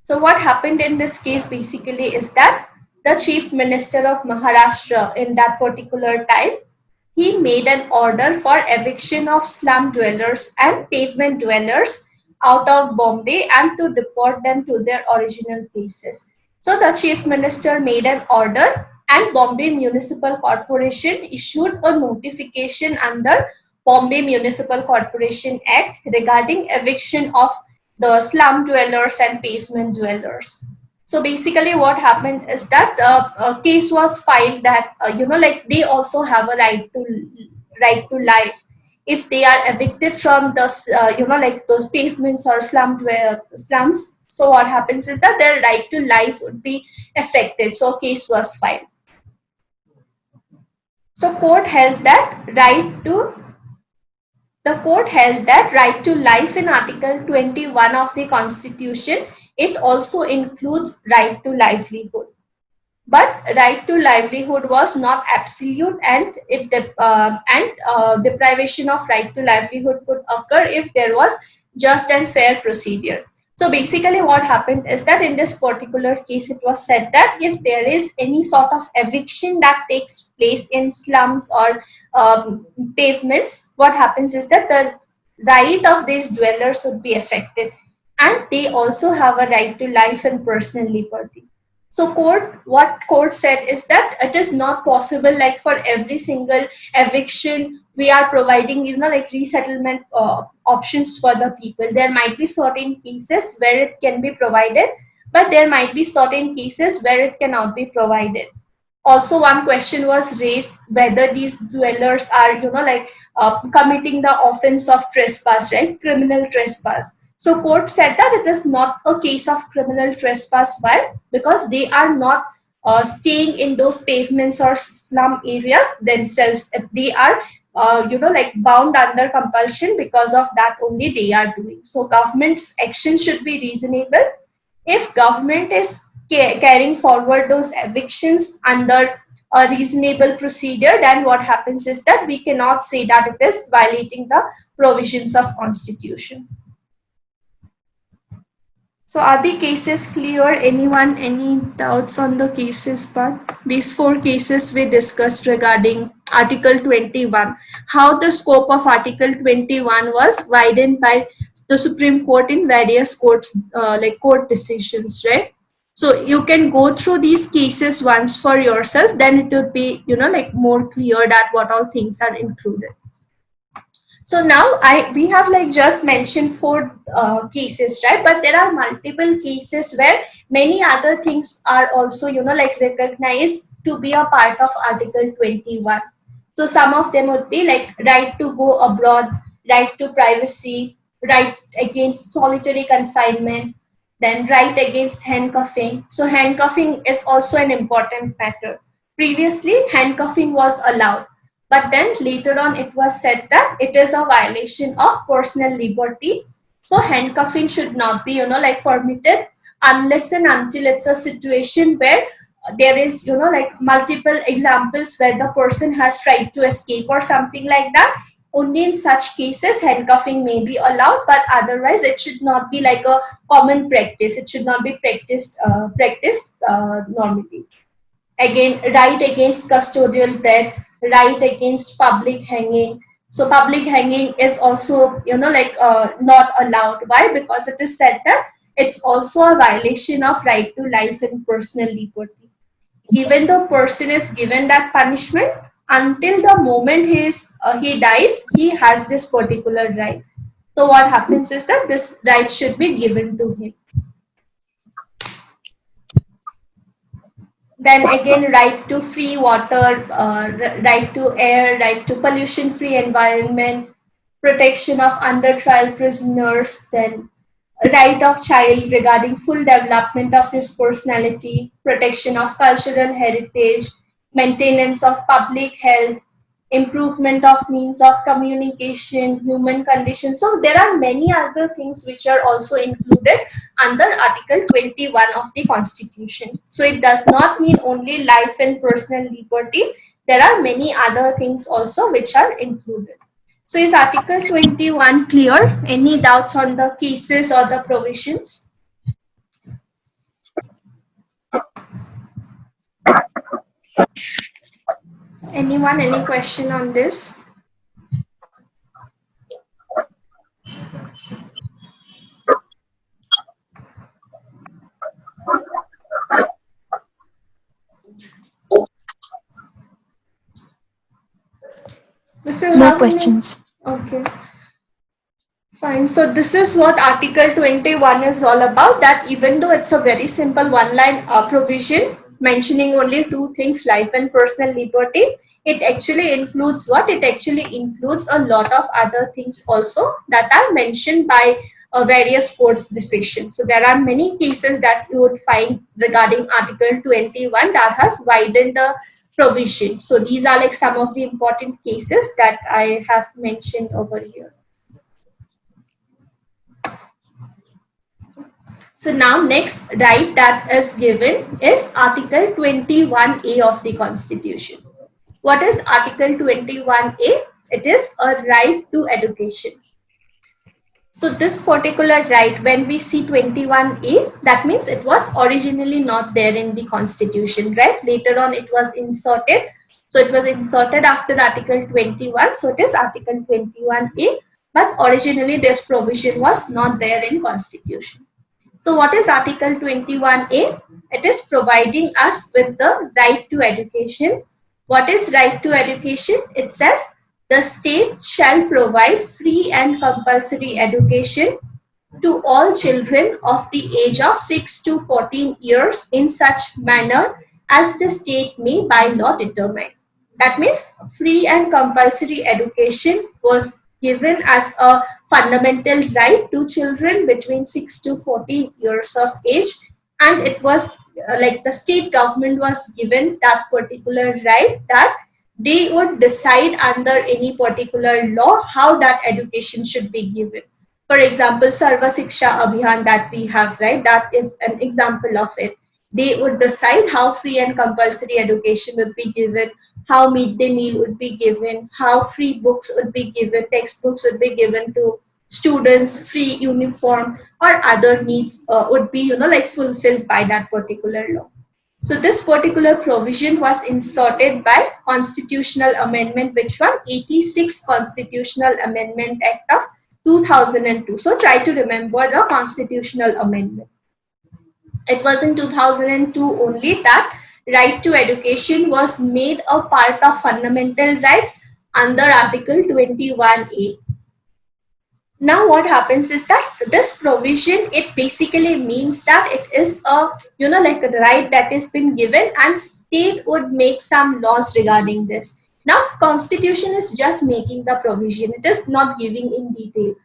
So what happened in this case basically is that the Chief Minister of Maharashtra in that particular time, he made an order for eviction of slum dwellers and pavement dwellers out of Bombay and to deport them to their original places. So the Chief Minister made an order and Bombay Municipal Corporation issued a notification under Bombay Municipal Corporation Act regarding eviction of the slum dwellers and pavement dwellers. So basically what happened is that a case was filed that, like they also have a right to life. If they are evicted from the, like those pavements or slums, so what happens is that their right to life would be affected. So a case was filed. So the court held that right to life in Article 21 of the Constitution, it also includes right to livelihood. But right to livelihood was not absolute, and deprivation of right to livelihood could occur if there was just and fair procedure. So basically what happened is that in this particular case, it was said that if there is any sort of eviction that takes place in slums or pavements, what happens is that the right of these dwellers would be affected, and they also have a right to life and personal liberty. So what court said is that it is not possible, like for every single eviction we are providing, like resettlement options for the people. There might be certain cases where it can be provided, but there might be certain cases where it cannot be provided. Also, one question was raised whether these dwellers are, committing the offense of trespass, right? Criminal trespass. So court said that it is not a case of criminal trespass. Why? Because they are not staying in those pavements or slum areas themselves. They are, bound under compulsion. Because of that only they are doing. So government's action should be reasonable. If government is carrying forward those evictions under a reasonable procedure, then what happens is that we cannot say that it is violating the provisions of Constitution. So are the cases clear? Anyone, any doubts on the cases part? These 4 cases we discussed regarding Article 21, how the scope of Article 21 was widened by the Supreme Court in various courts, court decisions, right? So you can go through these cases once for yourself, then it would be, more clear that what all things are included. So now we have just mentioned 4 cases, right? But there are multiple cases where many other things are also, recognized to be a part of Article 21. So some of them would be like right to go abroad, right to privacy, right against solitary confinement, then right against handcuffing. So handcuffing is also an important matter. Previously, handcuffing was allowed. But then later on, it was said that it is a violation of personal liberty. So handcuffing should not be, permitted unless and until it's a situation where there is, multiple examples where the person has tried to escape or something like that. Only in such cases, handcuffing may be allowed, but otherwise it should not be like a common practice. It should not be practiced normally. Again, right against custodial death, right against public hanging. So public hanging is also, not allowed. Why? Because it is said that it's also a violation of right to life and personal liberty. Even the person is given that punishment, until the moment he dies, he has this particular right. So what happens is that this right should be given to him. Then again, right to free water, right to air, right to pollution-free environment, protection of under trial prisoners, then right of child regarding full development of his personality, protection of cultural heritage, maintenance of public health, improvement of means of communication, human conditions. So there are many other things which are also included under Article 21 of the Constitution. So it does not mean only life and personal liberty. There are many other things also which are included. So is Article 21 clear? Any doubts on the cases or the provisions? Anyone, any question on this? If you No have any- questions. Okay. Fine. So this is what Article 21 is all about, that even though it's a very simple one-line provision mentioning only two things, life and personal liberty, it actually includes what? It actually includes a lot of other things also that are mentioned by various courts' decisions. So there are many cases that you would find regarding Article 21 that has widened the provision. So these are like some of the important cases that I have mentioned over here. So now next right that is given is Article 21A of the Constitution. What is Article 21A? It is a right to education. So this particular right, when we see 21A, that means it was originally not there in the Constitution, right? Later on it was inserted. So it was inserted after Article 21. So it is Article 21A. But originally this provision was not there in Constitution. So what is Article 21A? It is providing us with the right to education. What is right to education? It says the state shall provide free and compulsory education to all children of the age of 6 to 14 years in such manner as the state may by law determine. That means free and compulsory education was given as a fundamental right to children between 6 to 14 years of age, and it was like the state government was given that particular right, that they would decide under any particular law how that education should be given. For example, Sarva Shiksha Abhiyan that we have, right? That is an example of it. They would decide how free and compulsory education would be given, how midday meal would be given, how free books would be given, textbooks would be given to students, free uniform or other needs would be, like fulfilled by that particular law. So this particular provision was inserted by Constitutional Amendment, which one? 86th Constitutional Amendment Act of 2002. So try to remember the Constitutional Amendment. It was in 2002 only that right to education was made a part of fundamental rights under Article 21A. Now what happens is that this provision, it basically means that it is a, like a right that has been given and state would make some laws regarding this. Now Constitution is just making the provision. It is not giving in detail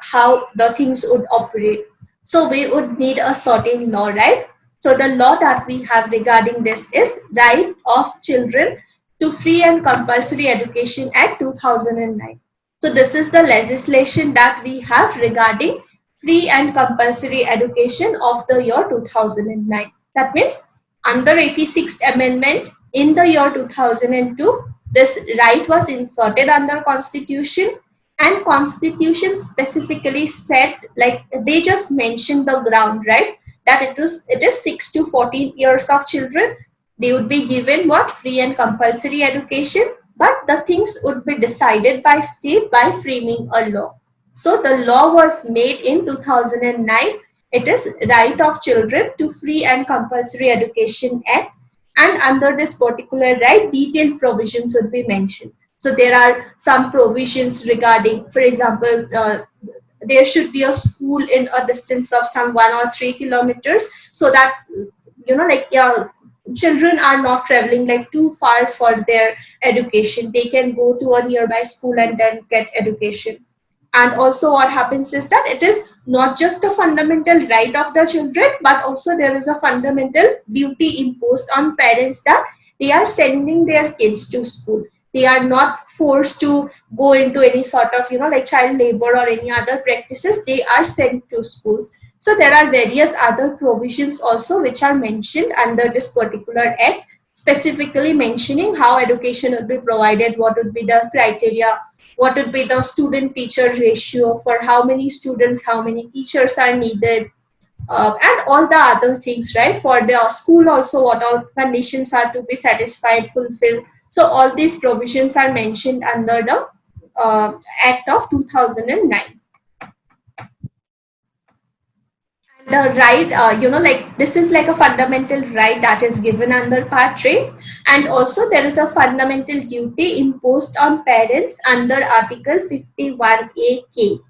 how the things would operate. So we would need a certain law, right? So the law that we have regarding this is Right of Children to Free and Compulsory Education Act 2009. So this is the legislation that we have regarding free and compulsory education of the year 2009. That means under 86th Amendment in the year 2002, this right was inserted under Constitution, and Constitution specifically said, like they just mentioned the ground, right? That it is 6 to 14 years of children. They would be given what? Free and compulsory education. But the things would be decided by state by framing a law. So the law was made in 2009. It is Right of Children to Free and Compulsory Education Act. And under this particular right, detailed provisions would be mentioned. So there are some provisions regarding, for example, there should be a school in a distance of some 1 or 3 kilometers, so that, children are not traveling like too far for their education. They can go to a nearby school and then get education. And also what happens is that it is not just the fundamental right of the children, but also there is a fundamental duty imposed on parents that they are sending their kids to school. They are not forced to go into any sort of, like child labor or any other practices. They are sent to schools. So there are various other provisions also which are mentioned under this particular act. specifically mentioning how education would be provided, what would be the criteria, what would be the student teacher ratio, for how many students, how many teachers are needed, and all the other things, right? For the school also, what all conditions are to be satisfied, fulfilled. So all these provisions are mentioned under the Act of 2009. The right, like this is like a fundamental right that is given under Part 3, and also there is a fundamental duty imposed on parents under Article 51A(k).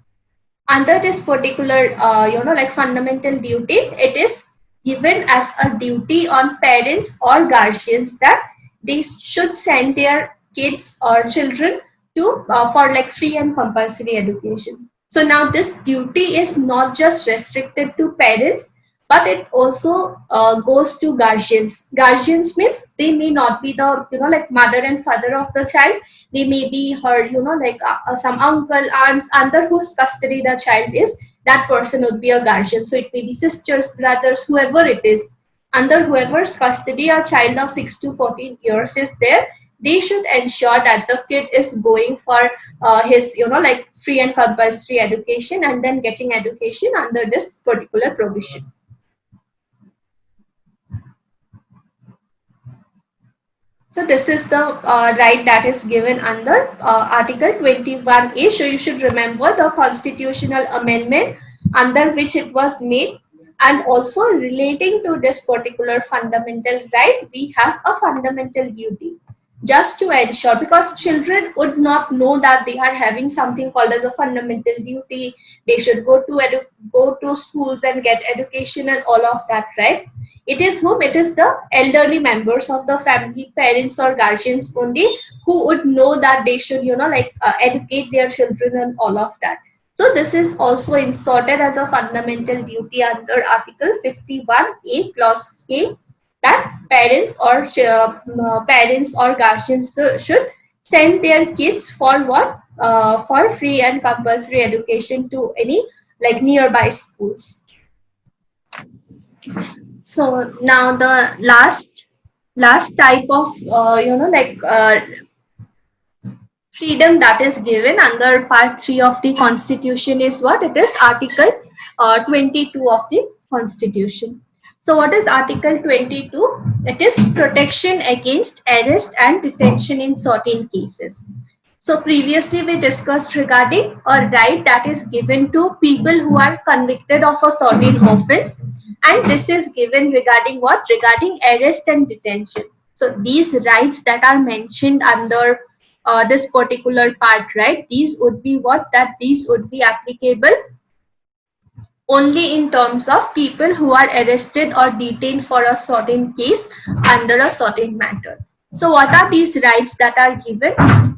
Under this particular, like fundamental duty, it is given as a duty on parents or guardians that they should send their kids or children to for like free and compulsory education. So now this duty is not just restricted to parents, but it also goes to guardians. Guardians means they may not be the, like mother and father of the child. They may be her, like some uncle, aunts, under whose custody the child is. That person would be a guardian. So it may be sisters, brothers, whoever it is. Under whoever's custody a child of 6 to 14 years is there, they should ensure that the kid is going for his, like free and compulsory education, and then getting education under this particular provision. So this is the right that is given under Article 21A. So you should remember the constitutional amendment under which it was made, and also relating to this particular fundamental right, we have a fundamental duty just to ensure, because children would not know that they are having something called as a fundamental duty. They should go to schools and get education and all of that, right? It is whom? It is the elderly members of the family, parents or guardians only, who would know that they should, educate their children and all of that. So this is also inserted as a fundamental duty under Article 51A clause K, that parents or guardians should send their kids for what? For free and compulsory education to any like nearby schools. So now the last type of freedom that is given under Part 3 of the Constitution is what? It is Article 22 of the Constitution. So what is Article 22? It is protection against arrest and detention in certain cases. So previously we discussed regarding a right that is given to people who are convicted of a certain offense, and this is given regarding what? Regarding arrest and detention. So these rights that are mentioned under this particular part, right? These would be what? That these would be applicable only in terms of people who are arrested or detained for a certain case under a certain matter. So what are these rights that are given?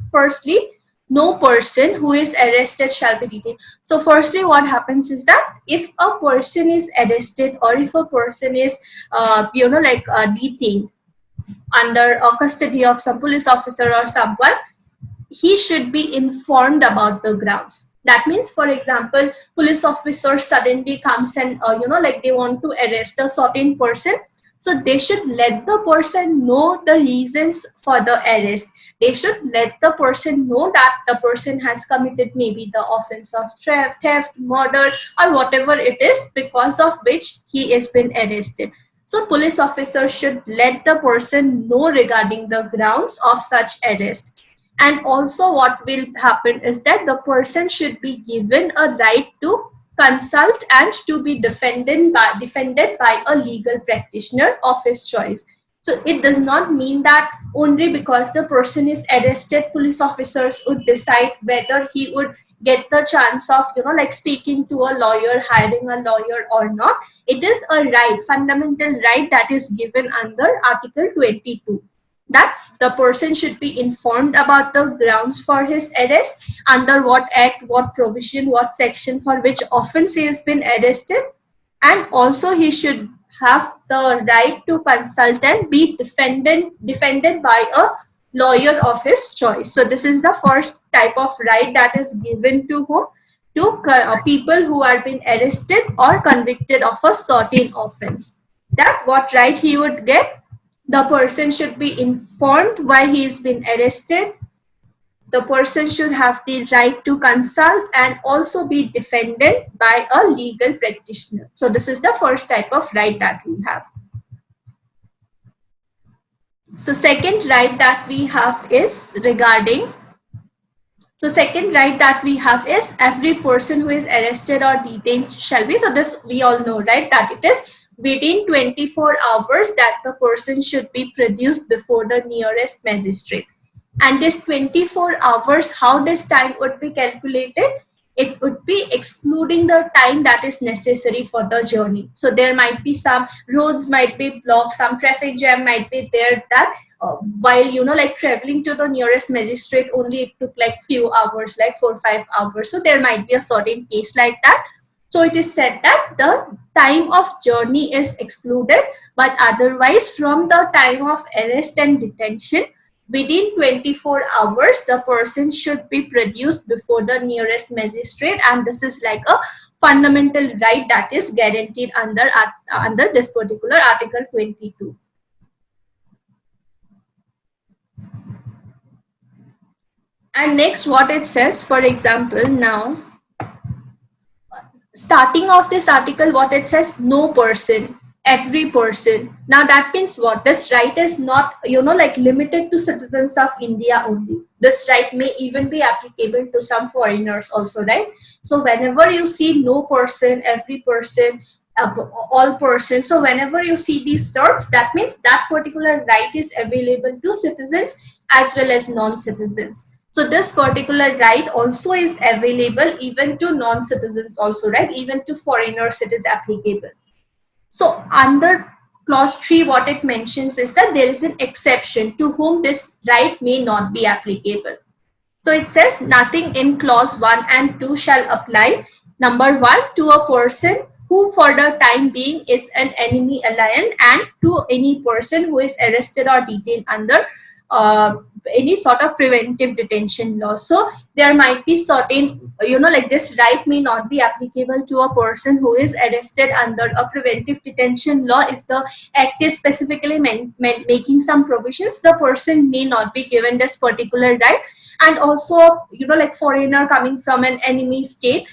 Firstly, no person who is arrested shall be detained. So firstly, what happens is that if a person is arrested or if a person is, detained under a custody of some police officer or someone, he should be informed about the grounds. That means, for example, police officer suddenly comes and, they want to arrest a certain person. So they should let the person know the reasons for the arrest. They should let the person know that the person has committed maybe the offense of theft, murder, or whatever it is because of which he has been arrested. So police officers should let the person know regarding the grounds of such arrest. And also what will happen is that the person should be given a right to consult and to be defended by a legal practitioner of his choice. So it does not mean that only because the person is arrested, police officers would decide whether he would get the chance of, speaking to a lawyer, hiring a lawyer or not. It is a right, fundamental right that is given under Article 22. That the person should be informed about the grounds for his arrest, under what act, what provision, what section, for which offense he has been arrested, and also he should have the right to consult and be defended by a lawyer of his choice. So this is the first type of right that is given to whom? To people who are being arrested or convicted of a certain offense. That what right he would get? The person should be informed why he has been arrested. The person should have the right to consult and also be defended by a legal practitioner. So this is the first type of right that we have. So second right that we have is regarding, so second right that we have is every person who is arrested or detained shall be, so this we all know, right, that it is within 24 hours that the person should be produced before the nearest magistrate. And this 24 hours, how this time would be calculated? It would be excluding the time that is necessary for the journey. So there might be some roads might be blocked, some traffic jam might be there, that while like traveling to the nearest magistrate only it took like few hours, like 4-5 hours. So there might be a certain case like that. So it is said that the time of journey is excluded, but otherwise from the time of arrest and detention, within 24 hours, the person should be produced before the nearest magistrate, and this is like a fundamental right that is guaranteed under this particular Article 22. And next, what it says, for example, now, starting off this article, what it says, no person, every person. Now that means what? This right is not, like limited to citizens of India only. This right may even be applicable to some foreigners also, right? So whenever you see no person, every person, all persons, so whenever you see these terms, that means that particular right is available to citizens as well as non-citizens. So this particular right also is available even to non-citizens also, right? Even to foreigners it is applicable. So under clause 3, what it mentions is that there is an exception to whom this right may not be applicable. So it says nothing in clause 1 and 2 shall apply. Number 1, to a person who for the time being is an enemy alien, and to any person who is arrested or detained under any sort of preventive detention law. So there might be certain, like this right may not be applicable to a person who is arrested under a preventive detention law. If the act is specifically making some provisions, the person may not be given this particular right. And also, like foreigner coming from an enemy state,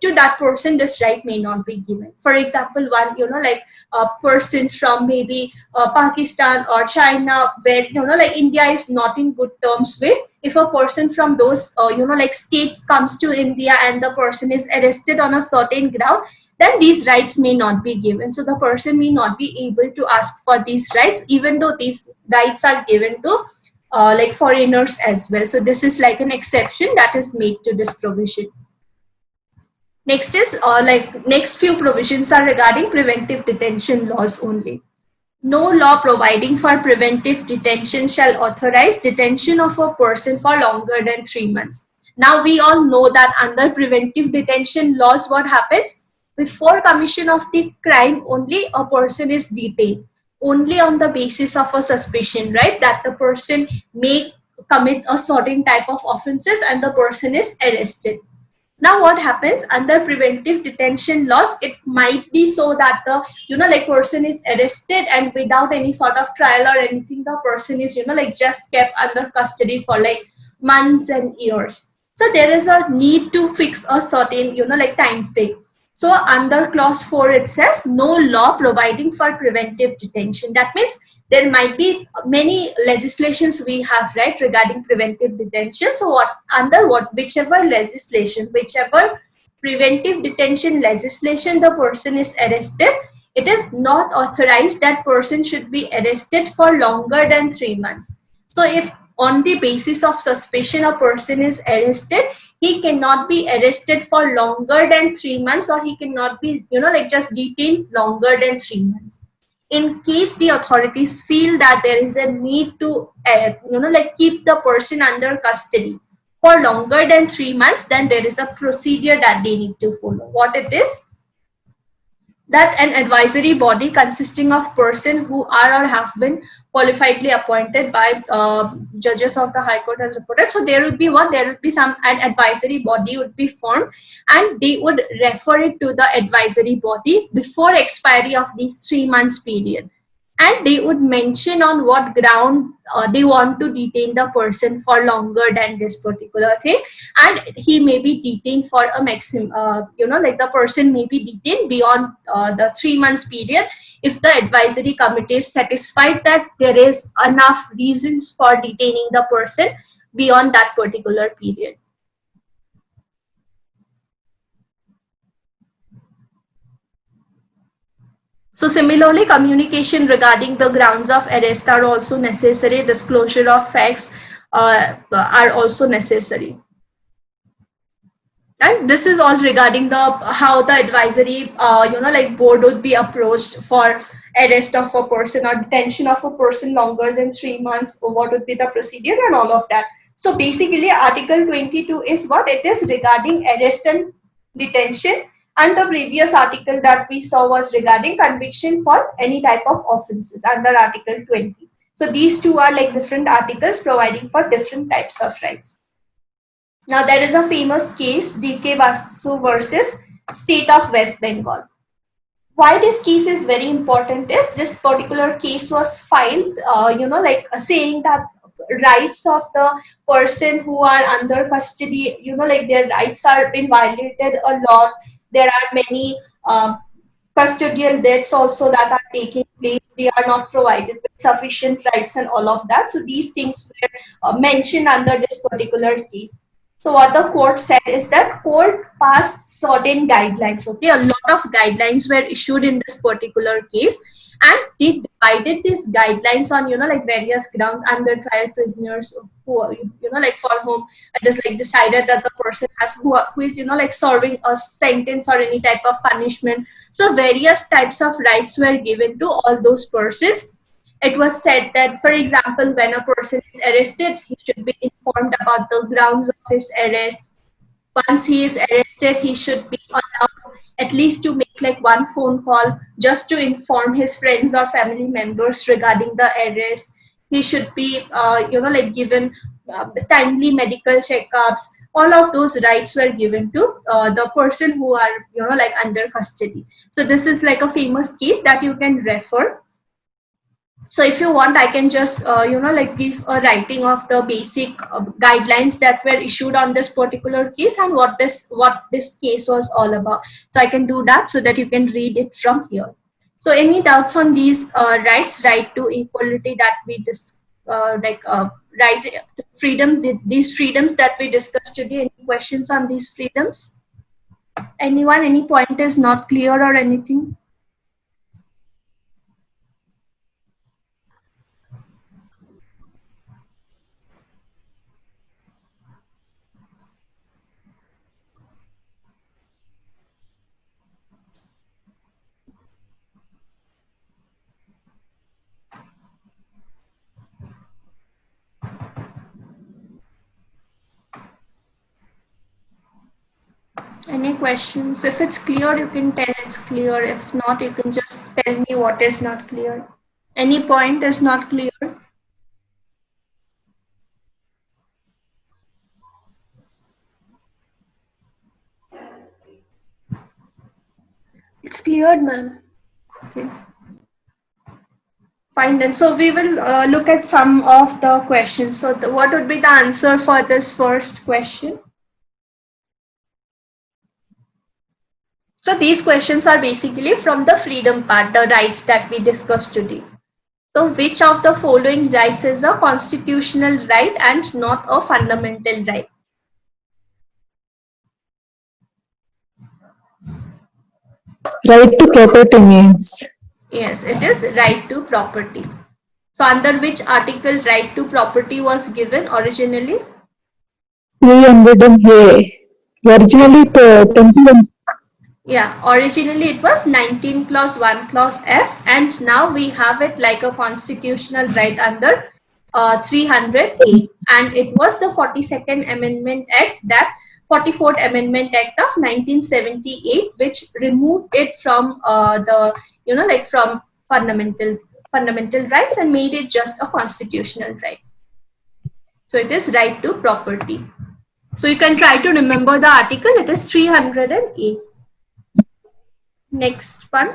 to that person this right may not be given. For example, one, like a person from maybe Pakistan or China, where like India is not in good terms with, if a person from those like states comes to India and the person is arrested on a certain ground, then these rights may not be given. So the person may not be able to ask for these rights, even though these rights are given to like foreigners as well. So this is like an exception that is made to this provision. Next is next few provisions are regarding preventive detention laws only. No law providing for preventive detention shall authorize detention of a person for longer than 3 months. Now we all know that under preventive detention laws, what happens? Before commission of the crime, only a person is detained, only on the basis of a suspicion, right? That the person may commit a certain type of offenses and the person is arrested. Now what happens under preventive detention laws, it might be so that the like person is arrested and without any sort of trial or anything, the person is like just kept under custody for like months and years. So there is a need to fix a certain like time frame. So under clause 4 it says no law providing for preventive detention. That means there might be many legislations we have, right, regarding preventive detention. So whichever legislation, whichever preventive detention legislation the person is arrested, it is not authorized that person should be arrested for longer than 3 months. So if on the basis of suspicion a person is arrested, he cannot be arrested for longer than 3 months, or he cannot be like just detained longer than 3 months. In case the authorities feel that there is a need to like keep the person under custody for longer than 3 months, then there is a procedure that they need to follow. What it is? That an advisory body consisting of person who are or have been qualifiedly appointed by judges of the High Court has reported. So there would be an advisory body would be formed, and they would refer it to the advisory body before expiry of this 3 months period. and they would mention on what ground they want to detain the person for longer than this particular thing, and he may be detained for a maximum, like the person may be detained beyond the 3 months period if the advisory committee is satisfied that there is enough reasons for detaining the person beyond that particular period. So similarly, communication regarding the grounds of arrest are also necessary. Disclosure of facts are also necessary. And this is all regarding the how the advisory, board would be approached for arrest of a person or detention of a person longer than 3 months, or what would be the procedure and all of that. So basically, Article 22 is what it is regarding arrest and detention, and the previous article that we saw was regarding conviction for any type of offenses under Article 20. So these two are like different articles providing for different types of rights. Now there is a famous case, D.K. Basu versus State of West Bengal. Why this case is very important is this particular case was filed, saying that rights of the person who are under custody, their rights are been violated a lot. There are many custodial deaths also that are taking place. They are not provided with sufficient rights and all of that. So these things were mentioned under this particular case. So what the court said is that court passed certain guidelines. Okay, a lot of guidelines were issued in this particular case, and they divided these guidelines on various grounds under trial prisoners who for whom it is decided that the person has who is serving a sentence or any type of punishment. So various types of rights were given to all those persons. It was said that, for example, when a person is arrested, he should be informed about the grounds of his arrest. Once he is arrested, he should be allowed at least to make one phone call just to inform his friends or family members regarding the arrest. He should be, given timely medical checkups. All of those rights were given to the person who are, under custody. So this is like a famous case that you can refer. So if you want, I can just, give a writing of the basic guidelines that were issued on this particular case and what this case was all about. So I can do that so that you can read it from here. So any doubts on these rights, right to equality that we right to freedom, these freedoms that we discussed today? Any questions on these freedoms? Anyone, any point is not clear or anything? Any questions? If it's clear, you can tell it's clear. If not, you can just tell me what is not clear. Any point is not clear? It's cleared, ma'am. Okay. Fine then. So we will look at some of the questions. So what would be the answer for this first question? So these questions are basically from the freedom part, the rights that we discussed today. So which of the following rights is a constitutional right and not a fundamental right? Right to property means. Yes, it is right to property. So under which article right to property was given originally? 300A. Originally 21. Yeah, originally it was 19 clause 1 clause F, and now we have it like a constitutional right under 300A, and it was the 42nd Amendment Act, that 44th Amendment Act of 1978, which removed it from from fundamental rights and made it just a constitutional right. So it is right to property. So you can try to remember the article. It is 300A. Next one.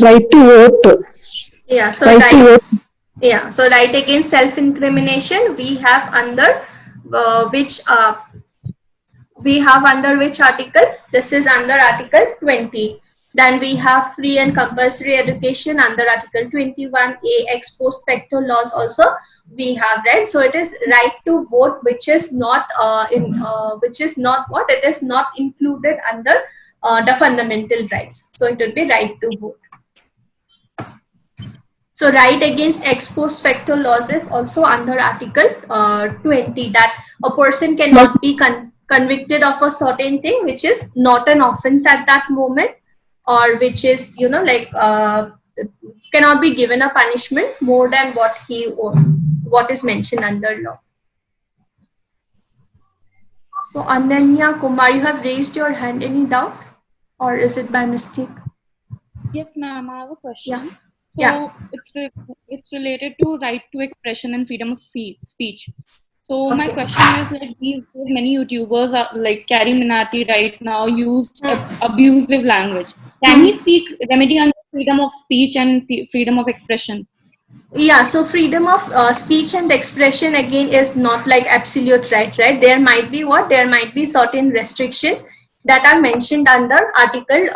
Right to vote. Yeah, so Right to vote. yeah, so right against self-incrimination, we have under which we have under which article? This is under Article 20. Then we have free and compulsory education under Article 21A, ex post facto laws also we have, right? So it is right to vote, which is not which is not what? It is not included under the fundamental rights. So it will be right to vote. So right against ex post facto laws is also under Article 20, that a person cannot be convicted of a certain thing which is not an offense at that moment, or which is, you know, like cannot be given a punishment more than what is mentioned under law. So Ananya Kumar, you have raised your hand. Any doubt, or is it by mistake? Yes, ma'am. I have a question. Yeah. So Yeah. it's related to right to expression and freedom of speech. So my Okay. question is, like, these many YouTubers are like Carrie Minati right now used abusive language. Can he seek remedy under freedom of speech and freedom of expression? Yeah, so freedom of speech and expression again is not like absolute right? There might be there might be certain restrictions that are mentioned under Article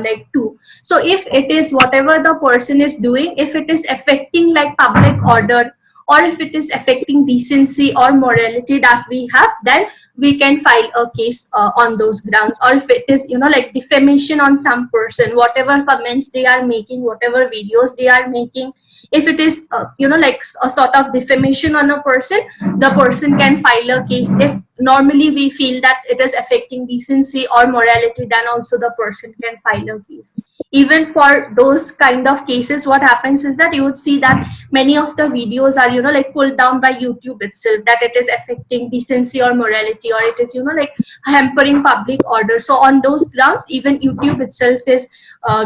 like 2. So if it is whatever the person is doing, if it is affecting like public order, or if it is affecting decency or morality that we have, then we can file a case on those grounds. Or if it is, you know, like defamation on some person, whatever comments they are making, whatever videos they are making, if it is you know, like a sort of defamation on a person, the person can file a case. If normally we feel that it is affecting decency or morality, then also the person can file a case. Even for those kind of cases, what happens is that you would see that many of the videos are, you know, like pulled down by YouTube itself, that it is affecting decency or morality, or it is, you know, like hampering public order. So on those grounds, even YouTube itself is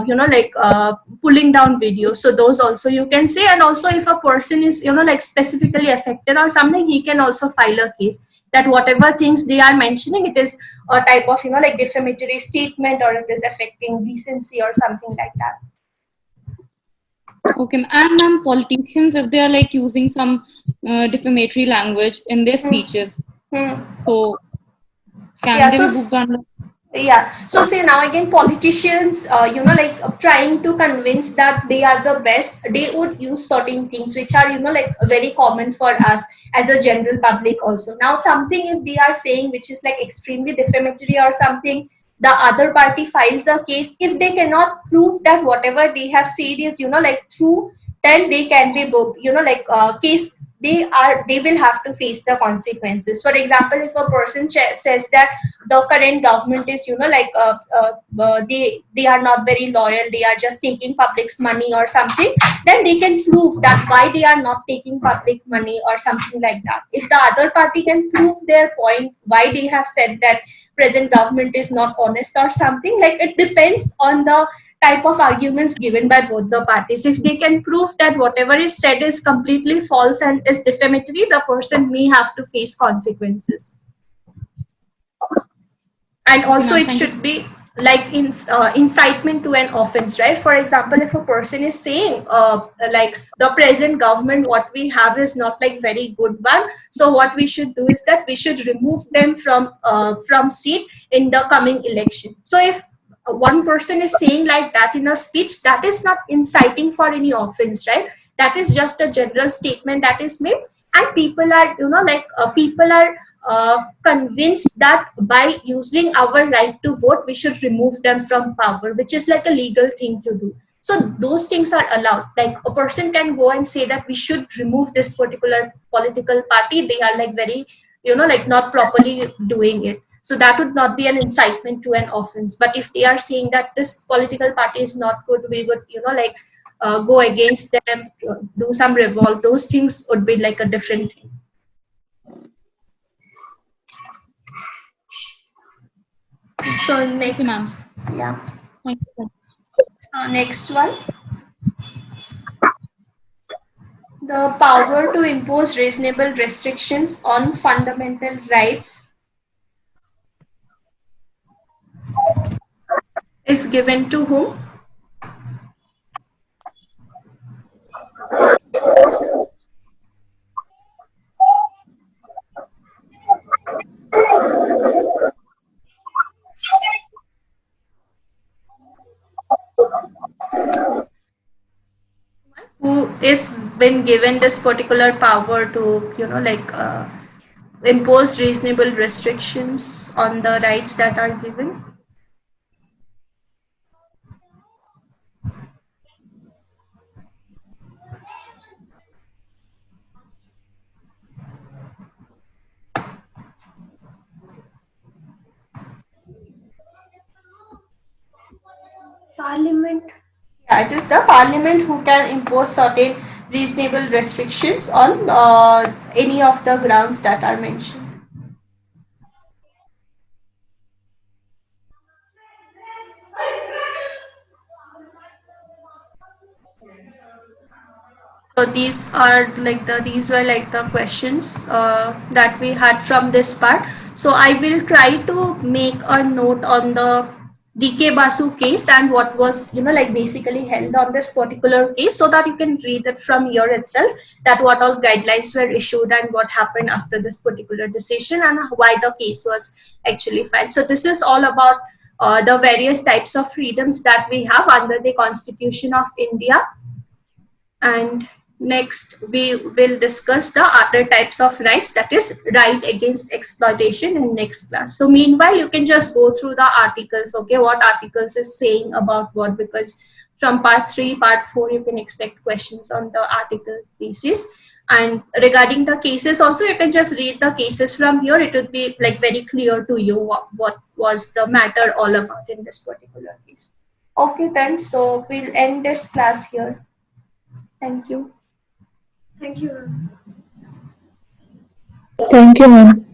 you know, like pulling down videos. So those also you can say. And also if a person is, you know, like specifically affected or something, he can also file a case that whatever things they are mentioning, it is a type of, you know, like defamatory statement, or it is affecting decency or something like that. Okay, and politicians, if they are like using some defamatory language in their speeches, so can they be booked under? Yeah, so say now again, politicians, you know, like trying to convince that they are the best, they would use certain things which are, you know, like very common for us as a general public also. Now something if they are saying which is like extremely defamatory or something, the other party files a case. If they cannot prove that whatever they have said is, you know, like true, then they can be booked, you know, like case. They will have to face the consequences. For example, if a person says that the current government is, you know, like they are not very loyal, they are just taking public's money or something, then they can prove that why they are not taking public money or something like that. If the other party can prove their point why they have said that present government is not honest or something, like it depends on the type of arguments given by both the parties. If they can prove that whatever is said is completely false and is defamatory, the person may have to face consequences. And also it should be like incitement to an offense, right? For example, if a person is saying like the present government what we have is not like very good one, so what we should do is that we should remove them from seat in the coming election. So if one person is saying like that in a speech, that is not inciting for any offense, right? That is just a general statement that is made, and people are, you know, like people are convinced that by using our right to vote, we should remove them from power, which is like a legal thing to do. So those things are allowed. Like a person can go and say that we should remove this particular political party, they are like very, you know, like not properly doing it. So that would not be an incitement to an offense. But if they are saying that this political party is not good, we would, you know, like go against them, do some revolt, those things would be like a different thing. So next, yeah. So next one, the power to impose reasonable restrictions on fundamental rights is given to whom? Who is been given this particular power to, impose reasonable restrictions on the rights that are given? Parliament. Yeah, it is the parliament who can impose certain reasonable restrictions on any of the grounds that are mentioned. So these were like the questions that we had from this part. So I will try to make a note on the DK Basu case and what was basically held on this particular case, so that you can read it from here itself, that what all guidelines were issued and what happened after this particular decision and why the case was actually filed. So this is all about the various types of freedoms that we have under the Constitution of India. And next we will discuss the other types of rights, that is right against exploitation, in next class. So meanwhile you can just go through the articles, okay, what articles is saying about what, because from part 3, part 4 you can expect questions on the article basis. And regarding the cases also, you can just read the cases from here. It would be like very clear to you what was the matter all about in this particular case. Okay then, so we'll end this class here. Thank you. Thank you. Thank you, ma'am.